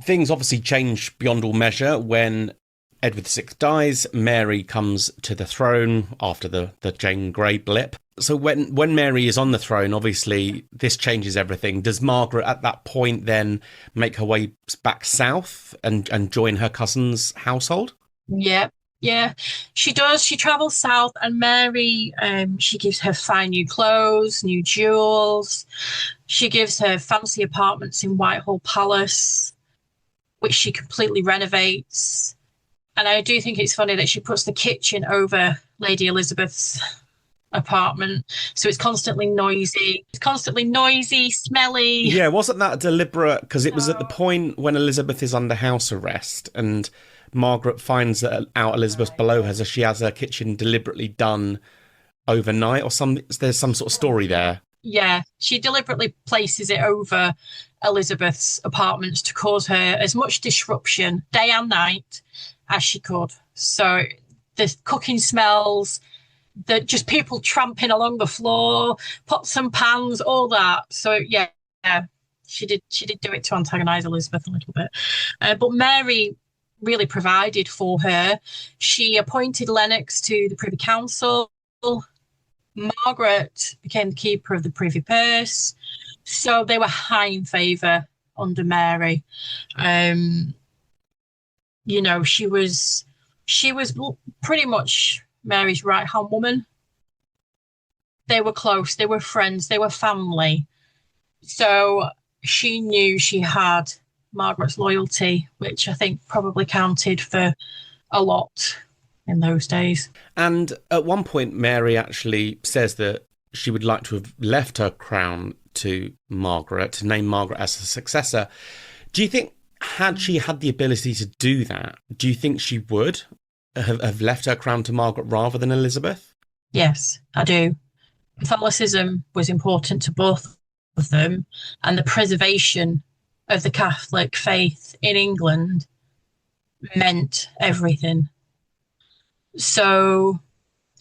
Things obviously change beyond all measure when Edward VI dies. Mary comes to the throne after the Jane Grey blip. So when Mary is on the throne, obviously this changes everything. Does Margaret at that point then make her way back south and join her cousin's household? Yeah, she does. She travels south, and Mary, she gives her fine new clothes, new jewels. She gives her fancy apartments in Whitehall Palace, which she completely renovates. And I do think it's funny that she puts the kitchen over Lady Elizabeth's apartment, so it's constantly noisy. Smelly. Yeah, wasn't that deliberate? Because it was at the point when Elizabeth is under house arrest and Margaret finds out Elizabeth's below her, so she has her kitchen deliberately done overnight, or there's some sort of story there. Yeah, she deliberately places it over Elizabeth's apartments to cause her as much disruption day and night as she could. So the cooking smells, just people tramping along the floor, pots and pans, all that. So yeah, she did do it to antagonize Elizabeth a little bit. But Mary really provided for her. She appointed Lennox to the Privy Council. Margaret became the keeper of the Privy Purse. So they were high in favour under Mary. She was she was pretty much Mary's right-hand woman. They were close, they were friends, they were family. So she knew she had Margaret's loyalty, which I think probably counted for a lot in those days. And at one point, Mary actually says that she would like to have left her crown to Margaret, to name Margaret as her successor. Do you think, had she had the ability to do that, do you think she would have left her crown to Margaret rather than Elizabeth? Yes, I do. Catholicism was important to both of them, and the preservation of the Catholic faith in England meant everything. So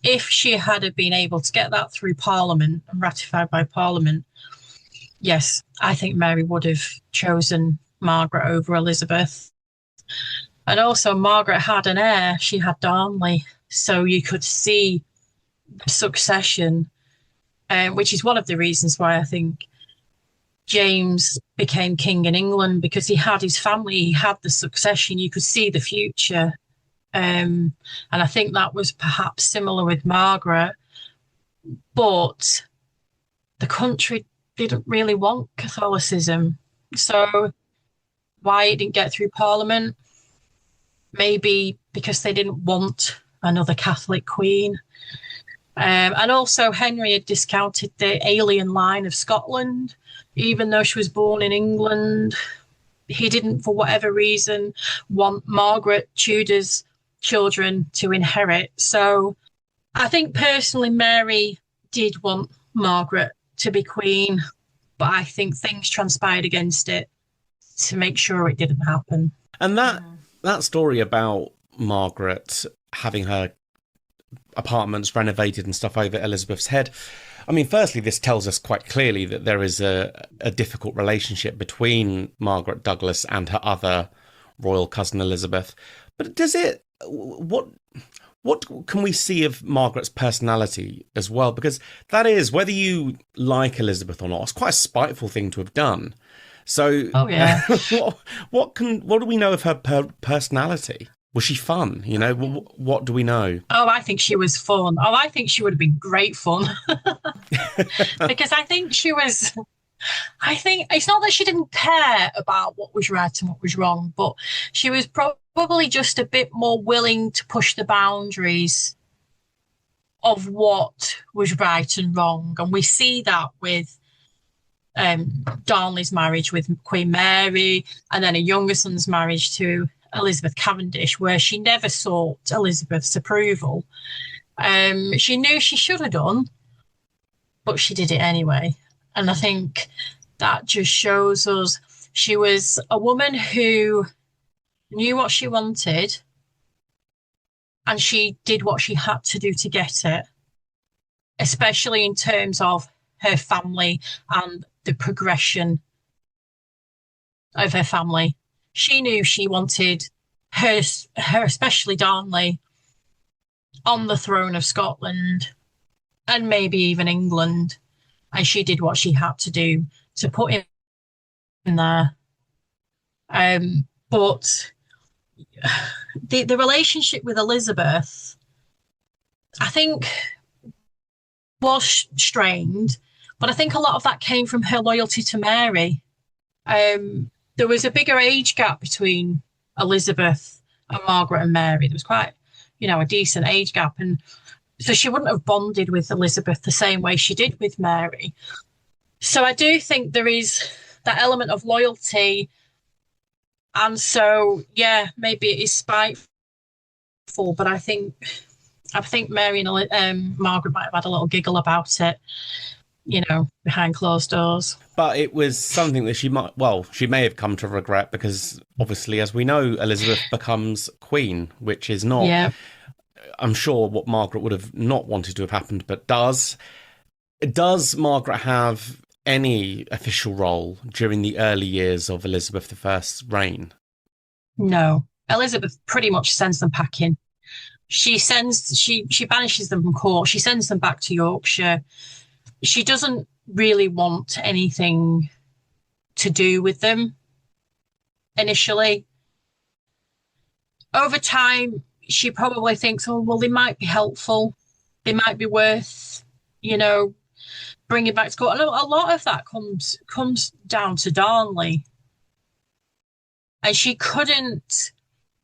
if she had been able to get that through Parliament and ratified by Parliament, yes, I think Mary would have chosen Margaret over Elizabeth. And also Margaret had an heir, she had Darnley, so you could see the succession, which is one of the reasons why I think James became king in England, because he had his family, he had the succession, you could see the future. And I think that was perhaps similar with Margaret. But the country didn't really want Catholicism. So why it didn't get through Parliament? Maybe because they didn't want another Catholic queen. And also Henry had discounted the alien line of Scotland, even though she was born in England. He didn't, for whatever reason, want Margaret Tudor's children to inherit. So I think personally Mary did want Margaret to be queen, but I think things transpired against it to make sure it didn't happen. And that story about Margaret having her apartments renovated and stuff over Elizabeth's head, I mean, firstly, this tells us quite clearly that there is a difficult relationship between Margaret Douglas and her other royal cousin Elizabeth. But does it, what can we see of Margaret's personality as well? Because that is, whether you like Elizabeth or not, it's quite a spiteful thing to have done. So, oh yeah, what do we know of her personality? Was she fun? You know, what do we know? Oh, I think she was fun. Oh, I think she would have been great fun. Because I think it's not that she didn't care about what was right and what was wrong, but she was probably just a bit more willing to push the boundaries of what was right and wrong. And we see that with Darnley's marriage with Queen Mary, and then a younger son's marriage to Elizabeth Cavendish, where she never sought Elizabeth's approval. She knew she should have done, but she did it anyway. And I think that just shows us she was a woman who knew what she wanted, and she did what she had to do to get it, especially in terms of her family and the progression of her family. She knew she wanted her, especially Darnley, on the throne of Scotland and maybe even England. And she did what she had to do to put him in there. But the relationship with Elizabeth, I think, was strained. But I think a lot of that came from her loyalty to Mary. There was a bigger age gap between Elizabeth and Margaret and Mary. There was quite, a decent age gap. And so she wouldn't have bonded with Elizabeth the same way she did with Mary. So I do think there is that element of loyalty. And so, yeah, maybe it is spiteful, but I think Mary and Margaret might have had a little giggle about it, behind closed doors. But it was something that she may have come to regret, because obviously, as we know, Elizabeth becomes queen, which is not, I'm sure, what Margaret would have not wanted to have happened, but does. Does Margaret have any official role during the early years of Elizabeth I's reign? No. Elizabeth pretty much sends them packing. She banishes them from court. She sends them back to Yorkshire. She doesn't really want anything to do with them initially. Over time, she probably thinks, oh, well, they might be helpful. They might be worth, you know, bringing back to court. And a lot of that comes down to Darnley. And she couldn't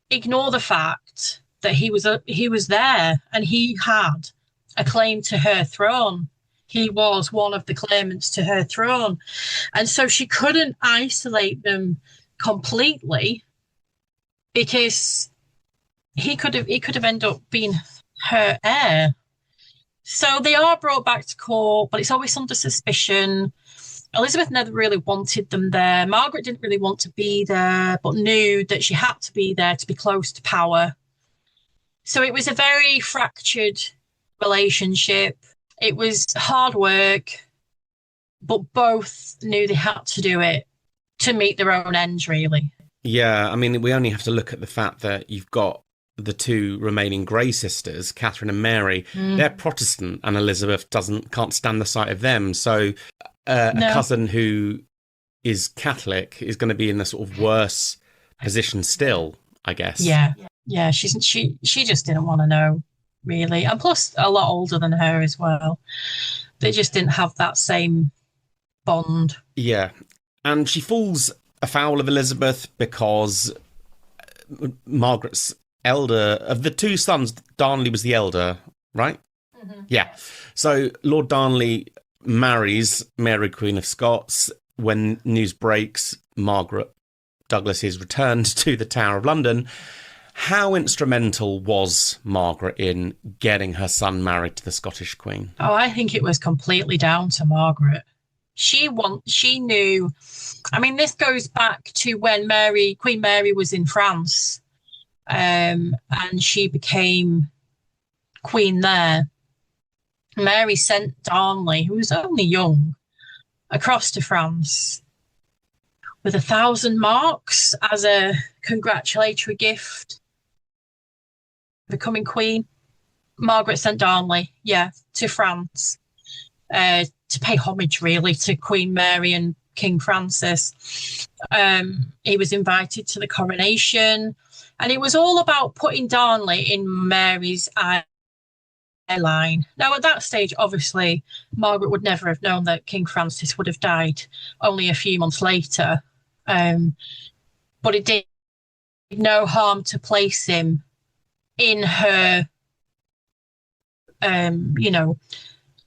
ignore the fact that he was there and he had a claim to her throne. He was one of the claimants to her throne. And so she couldn't isolate them completely, because he could have ended up being her heir. So they are brought back to court, but it's always under suspicion. Elizabeth never really wanted them there. Margaret didn't really want to be there, but knew that she had to be there to be close to power. So it was a very fractured relationship. It was hard work, but both knew they had to do it to meet their own ends, really. Yeah, I mean, we only have to look at the fact that you've got the two remaining Grey sisters, Catherine and Mary. They're Protestant, and Elizabeth can't stand the sight of them. So a cousin who is Catholic is going to be in a sort of worse position still, I guess. Yeah. She just didn't want to know, really, and plus a lot older than her as well. They just didn't have that same bond. Yeah, and she falls afoul of Elizabeth because Margaret's elder of the two sons, Darnley was the elder, right? Mm-hmm. Yeah. So Lord Darnley marries Mary, Queen of Scots. When news breaks, Margaret Douglas is returned to the Tower of London. How instrumental was Margaret in getting her son married to the Scottish Queen? Oh, I think it was completely down to Margaret. She knew. I mean, this goes back to when Queen Mary was in France, and she became queen there. Mary sent Darnley, who was only young, across to France with 1,000 marks as a congratulatory gift for becoming queen. Margaret sent Darnley, to France to pay homage, really, to Queen Mary and King Francis. He was invited to the coronation, and it was all about putting Darnley in Mary's eye line. Now, at that stage, obviously, Margaret would never have known that King Francis would have died only a few months later. But it did no harm to place him in her,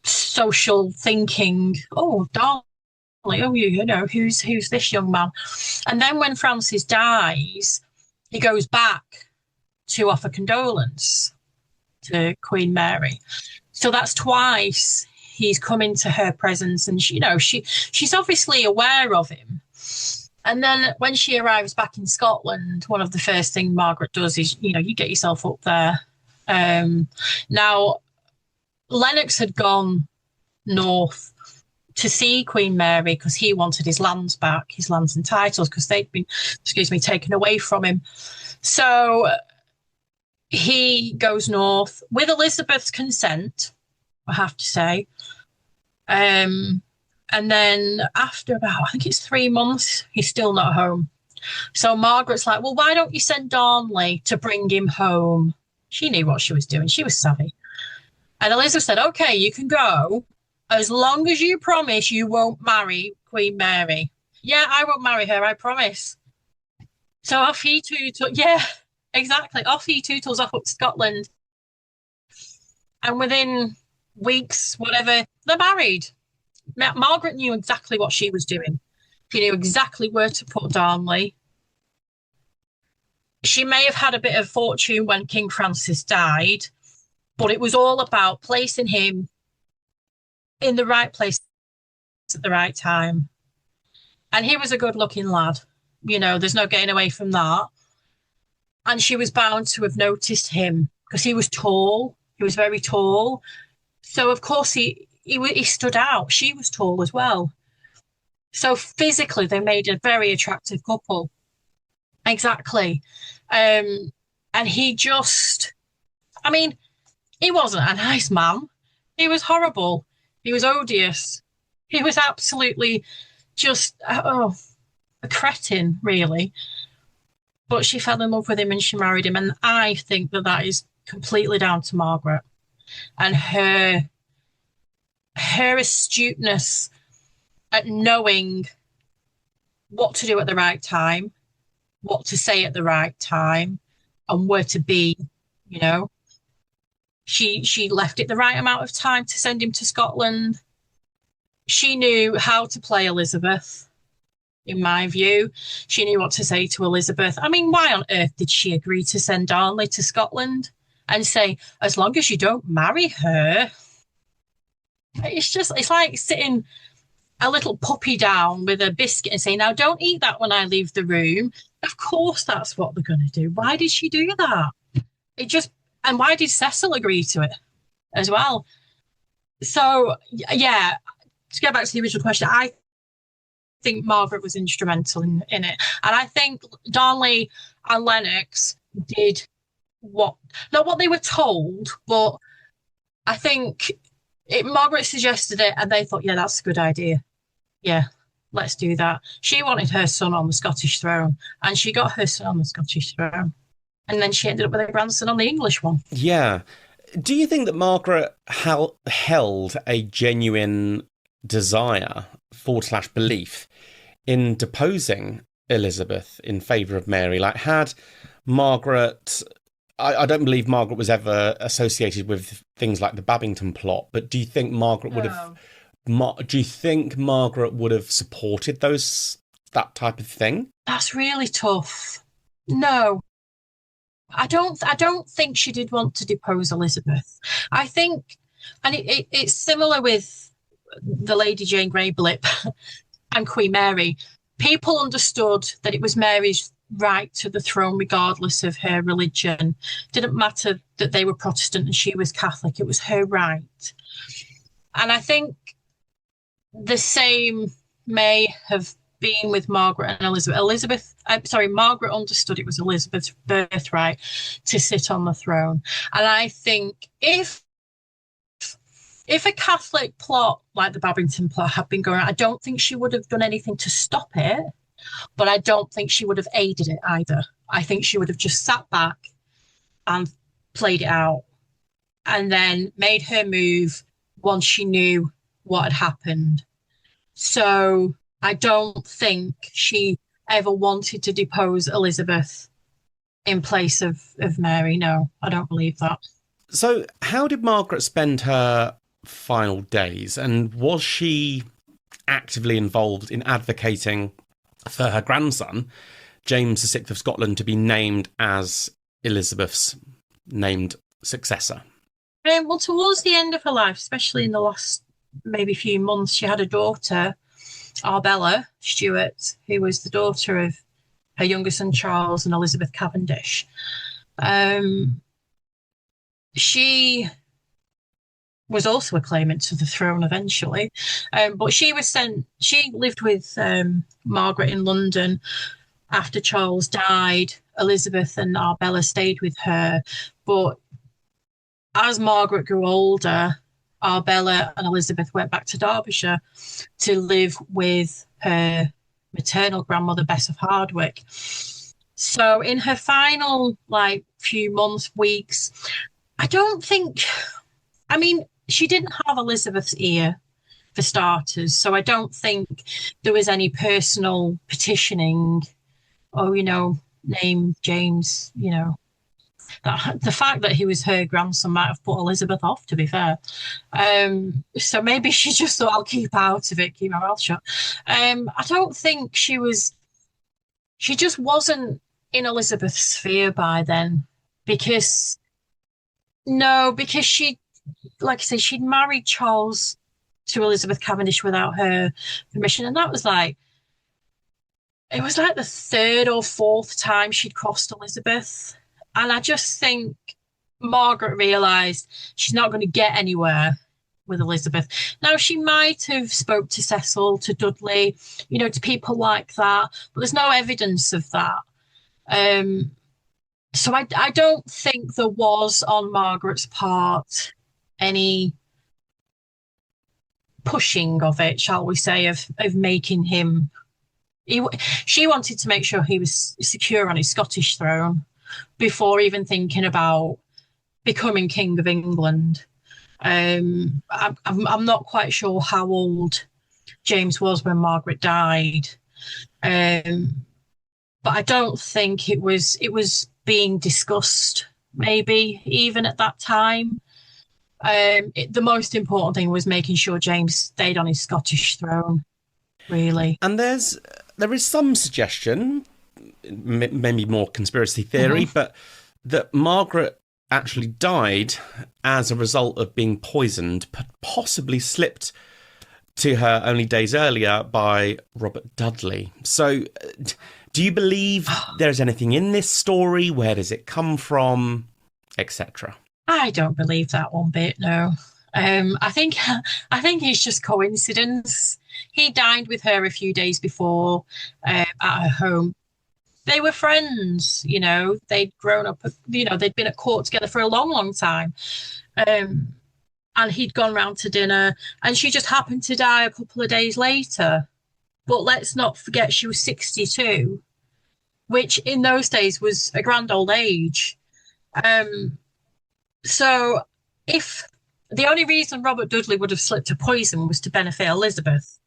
social thinking. Oh, Darnley, who's this young man? And then when Francis dies, he goes back to offer condolence to Queen Mary. So that's twice he's come into her presence, and she's obviously aware of him. And then when she arrives back in Scotland, one of the first things Margaret does is, you get yourself up there. Now, Lennox had gone north to see Queen Mary because he wanted his lands back, his lands and titles, because they'd been, taken away from him. So he goes north with Elizabeth's consent, I have to say. And then after about, I think it's 3 months, he's still not home. So Margaret's like, well, why don't you send Darnley to bring him home? She knew what she was doing. She was savvy. And Elizabeth said, okay, you can go as long as you promise you won't marry Queen Mary. Yeah, I won't marry her, I promise. So off he tootles. Yeah, exactly. Off he tootles off up to Scotland. And within weeks, whatever, they're married. Margaret knew exactly what she was doing. She knew exactly where to put Darnley. She may have had a bit of fortune when King Francis died, but it was all about placing him in the right place at the right time. And he was a good-looking lad. There's no getting away from that. And she was bound to have noticed him because he was tall. He was very tall. So, of course, he stood out. She was tall as well. So physically, they made a very attractive couple. Exactly. And he just, he wasn't a nice man. He was horrible. He was odious. He was absolutely just, a cretin, really. but she fell in love with him and she married him. And I think that that is completely down to Margaret and her astuteness at knowing what to do at the right time, what to say at the right time, and where to be, you know. She left it the right amount of time to send him to Scotland. She knew how to play Elizabeth, in my view. She knew what to say to Elizabeth. I mean, why on earth did she agree to send Darnley to Scotland and say, as long as you don't marry her? It's like sitting a little puppy down with a biscuit and saying, now don't eat that when I leave the room. Of course that's what they're going to do. Why did she do that? And why did Cecil agree to it as well? So, yeah, to get back to the original question, I think Margaret was instrumental in it. And I think Darnley and Lennox did not what they were told, but I think Margaret suggested it and they thought, yeah, that's a good idea. Yeah, let's do that. She wanted her son on the Scottish throne and she got her son on the Scottish throne. And then she ended up with her grandson on the English one. Yeah. Do you think that Margaret held a genuine desire / belief in deposing Elizabeth in favour of Mary? Like, had Margaret... I don't believe Margaret was ever associated with things like the Babington plot, but do you think Margaret would have... Do you think Margaret would have supported that type of thing? That's really tough. No. I don't think she did want to depose Elizabeth. I think, and it's similar with the Lady Jane Grey-Blip and Queen Mary. People understood that it was Mary's right to the throne regardless of her religion. Didn't matter that they were Protestant and she was Catholic. It was her right. And I think the same may have been with Margaret and Elizabeth. Margaret understood it was Elizabeth's birthright to sit on the throne. And I think if a Catholic plot like the Babington plot had been going on, I don't think she would have done anything to stop it, but I don't think she would have aided it either. I think she would have just sat back and played it out and then made her move once she knew what had happened. So I don't think she ever wanted to depose Elizabeth in place of Mary. No, I don't believe that. So how did Margaret spend her final days? And was she actively involved in advocating for her grandson, James VI of Scotland, to be named as Elizabeth's named successor? Well, towards the end of her life, especially in the last maybe few months, she had a daughter, Arbella Stuart, who was the daughter of her younger son Charles and Elizabeth Cavendish. She was also a claimant to the throne eventually, but she lived with Margaret in London after Charles died. Elizabeth and Arbella stayed with her, but as Margaret grew older, Arbella and Elizabeth went back to Derbyshire to live with her maternal grandmother, Bess of Hardwick. So in her final few months, weeks, she didn't have Elizabeth's ear for starters. So I don't think there was any personal petitioning or, name James, the fact that he was her grandson might have put Elizabeth off, to be fair. So maybe she just thought, I'll keep out of it, keep my mouth shut. I don't think she just wasn't in Elizabeth's sphere by then because she, like I say, she'd married Charles to Elizabeth Cavendish without her permission. And that was the third or fourth time she'd crossed Elizabeth. And I just think Margaret realised she's not going to get anywhere with Elizabeth. Now, she might have spoke to Cecil, to Dudley, to people like that, but there's no evidence of that. So I don't think there was on Margaret's part any pushing of it, shall we say, of making him He, she wanted to make sure he was secure on his Scottish throne before even thinking about becoming King of England. I'm not quite sure how old James was when Margaret died, um, but I don't think it was being discussed. Maybe even at that time, the most important thing was making sure James stayed on his Scottish throne. Really. And there is some suggestion, maybe more conspiracy theory, but that Margaret actually died as a result of being poisoned, possibly slipped to her only days earlier by Robert Dudley. So, do you believe there's anything in this story? Where does it come from, etc.? I don't believe that one bit. No. I think it's just coincidence. He dined with her a few days before at her home. They were friends, they'd grown up, they'd been at court together for a long, long time. And he'd gone round to dinner, and she just happened to die a couple of days later. But let's not forget she was 62, which in those days was a grand old age. So if the only reason Robert Dudley would have slipped a poison was to benefit Elizabeth.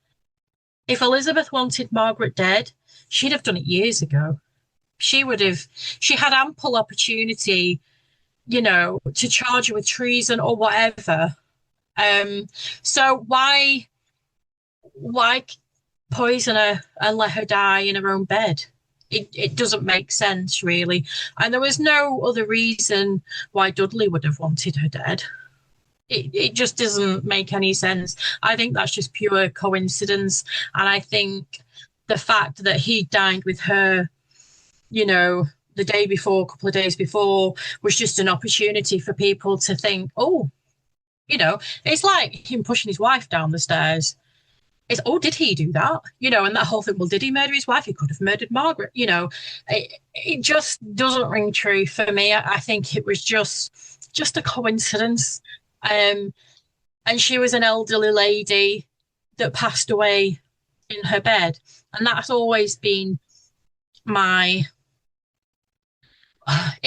If Elizabeth wanted Margaret dead, she'd have done it years ago. She had ample opportunity, to charge her with treason or whatever. So why poison her and let her die in her own bed? It doesn't make sense, really. And there was no other reason why Dudley would have wanted her dead. It just doesn't make any sense. I think that's just pure coincidence. And I think the fact that he dined with her, the day before, a couple of days before, was just an opportunity for people to think, oh, it's like him pushing his wife down the stairs. It's, oh, did he do that? And that whole thing, well, did he murder his wife? He could have murdered Margaret. It just doesn't ring true for me. I think it was just a coincidence. And she was an elderly lady that passed away in her bed. And that's always been my, but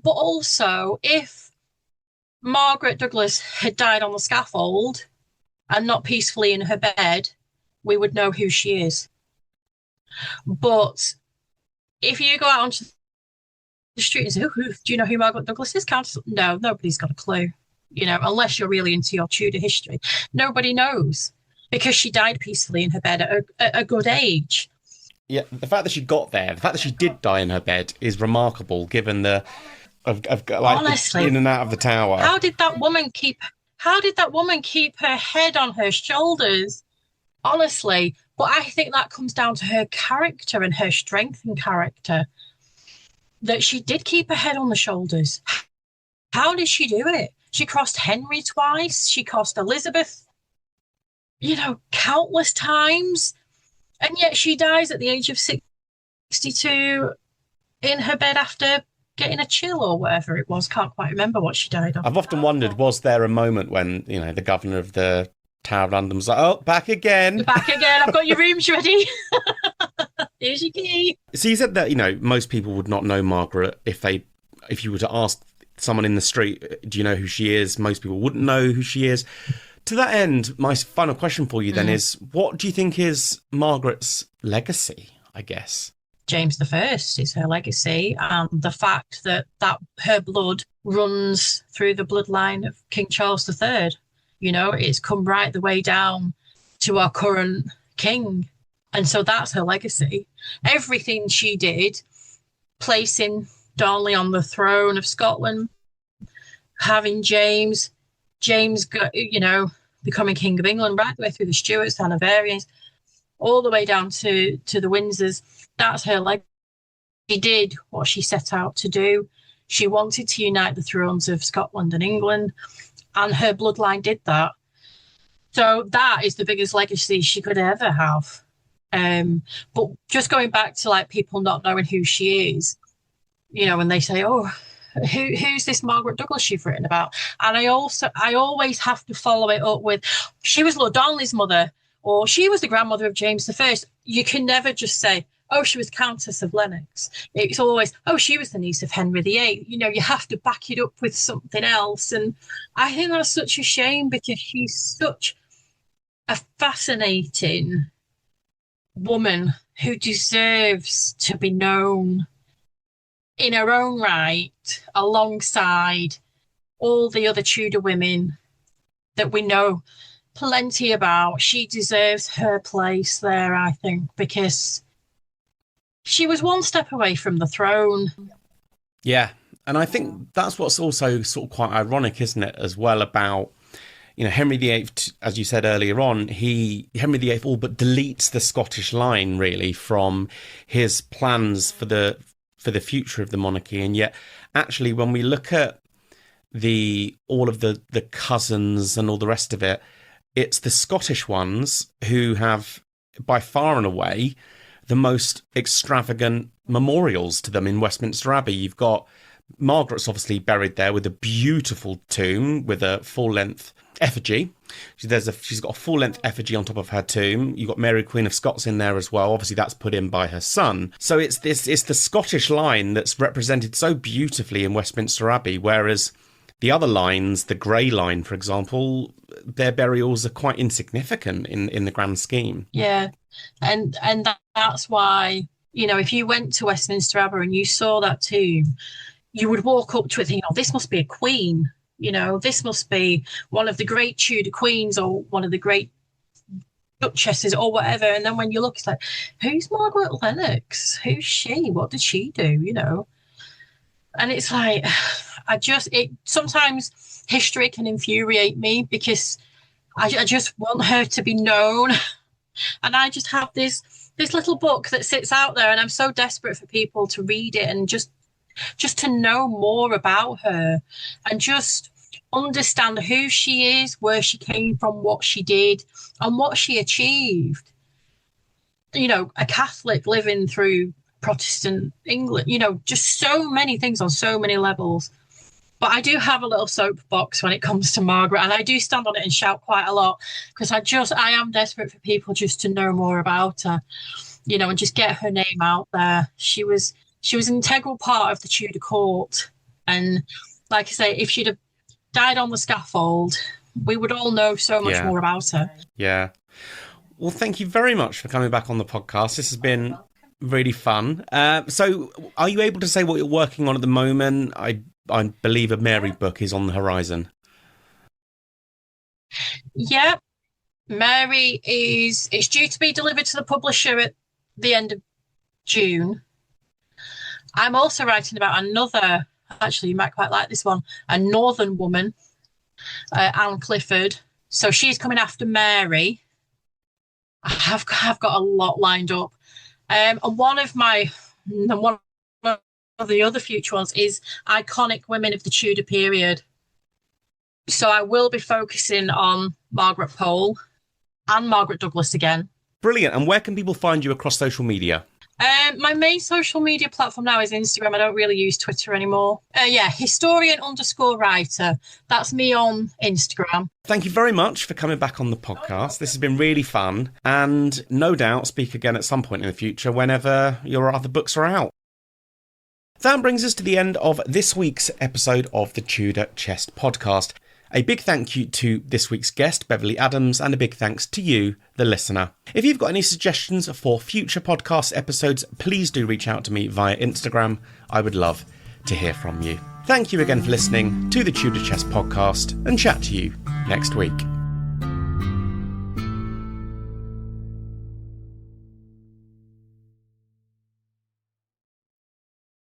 also if Margaret Douglas had died on the scaffold and not peacefully in her bed, we would know who she is. But if you go out onto the street and say, do you know who Margaret Douglas is, Countess? No, nobody's got a clue, unless you're really into your Tudor history. Nobody knows because she died peacefully in her bed at a good age. Yeah, the fact that she got there, the fact that she did die in her bed is remarkable given the honestly, in and out of the tower. How did that woman keep her head on her shoulders? Honestly, but I think that comes down to her character and her strength and character. That she did keep her head on the shoulders. How did she do it? She crossed Henry twice. She crossed Elizabeth, countless times. And yet she dies at the age of 62 in her bed after getting a chill or whatever it was. Can't quite remember what she died of. I've often wondered, was there a moment when, the governor of the Tower of London was like, oh, back again. Back again. I've got your rooms ready. Here's your key. So you said that, most people would not know Margaret if you were to ask someone in the street, do you know who she is? Most people wouldn't know who she is. To that end, my final question for you then is, what do you think is Margaret's legacy, I guess? James I is her legacy, and the fact that her blood runs through the bloodline of King Charles III. It's come right the way down to our current king. And so that's her legacy. Everything she did, placing Darnley on the throne of Scotland, having James, becoming King of England, right the way through the Stuarts, the Hanoverians, all the way down to the Windsors. That's her legacy. She did what she set out to do. She wanted to unite the thrones of Scotland and England, and her bloodline did that. So that is the biggest legacy she could ever have. But just going back to people not knowing who she is, when they say, oh, who's this Margaret Douglas you've written about? And I always have to follow it up with, she was Lord Darnley's mother. or she was the grandmother of James I. You can never just say, oh, she was Countess of Lennox. It's always, oh, she was the niece of Henry VIII. You know, you have to back it up with something else. And I think that's such a shame because she's such a fascinating woman who deserves to be known in her own right alongside all the other Tudor women that we know plenty about. She deserves her place there, I think, because she was one step away from the throne. Yeah, and I think that's what's also sort of quite ironic, isn't it, as well, about, you know, Henry VIII, as you said earlier on, Henry VIII all but deletes the Scottish line, really, from his plans for the future of the monarchy. And yet, actually, when we look at all of the cousins and all the rest of it, it's the Scottish ones who have, by far and away, the most extravagant memorials to them in Westminster Abbey. You've got Margaret's obviously buried there with a beautiful tomb with a full-length effigy. She's got a full-length effigy on top of her tomb. You've got Mary Queen of Scots in there as well. Obviously, that's put in by her son. So it's the Scottish line that's represented so beautifully in Westminster Abbey, whereas the other lines, the Grey line, for example, their burials are quite insignificant in the grand scheme. Yeah, and that's why, you know, if you went to Westminster Abbey and you saw that tomb, you would walk up to it thinking, oh, this must be a queen. You know, this must be one of the great Tudor queens or one of the great duchesses or whatever. And then when you look, it's like, who's Margaret Lennox? Who's she? What did she do? You know? And it's like, sometimes history can infuriate me because I just want her to be known. And I just have this little book that sits out there, and I'm so desperate for people to read it and just to know more about her and just understand who she is, where she came from, what she did, and what she achieved. You know, a Catholic living through Protestant England, you know, just so many things on so many levels. But I do have a little soapbox when it comes to Margaret, and I do stand on it and shout quite a lot because I am desperate for people just to know more about her, you know, and just get her name out there. She was an integral part of the Tudor court. And like I say, if she'd have died on the scaffold, we would all know so much more about her. Yeah. Well, thank you very much for coming back on the podcast. This has been really fun. So are you able to say what you're working on at the moment? I believe a Mary book is on the horizon. Yeah. Mary it's due to be delivered to the publisher at the end of June. I'm also writing about another, actually, you might quite like this one, a northern woman, Anne Clifford. So she's coming after Mary. I've got a lot lined up. And one of the other future ones is iconic women of the Tudor period. So I will be focusing on Margaret Pole and Margaret Douglas again. Brilliant. And where can people find you across social media? My main social media platform now is Instagram. I don't really use Twitter anymore. historian_writer. That's me on Instagram. Thank you very much for coming back on the podcast. This has been really fun, and no doubt speak again at some point in the future whenever your other books are out. That brings us to the end of this week's episode of the Tudor Chest podcast. A big thank you to this week's guest, Beverley Adams, and a big thanks to you, the listener. If you've got any suggestions for future podcast episodes, please do reach out to me via Instagram. I would love to hear from you. Thank you again for listening to the Tudor Chest podcast, and chat to you next week.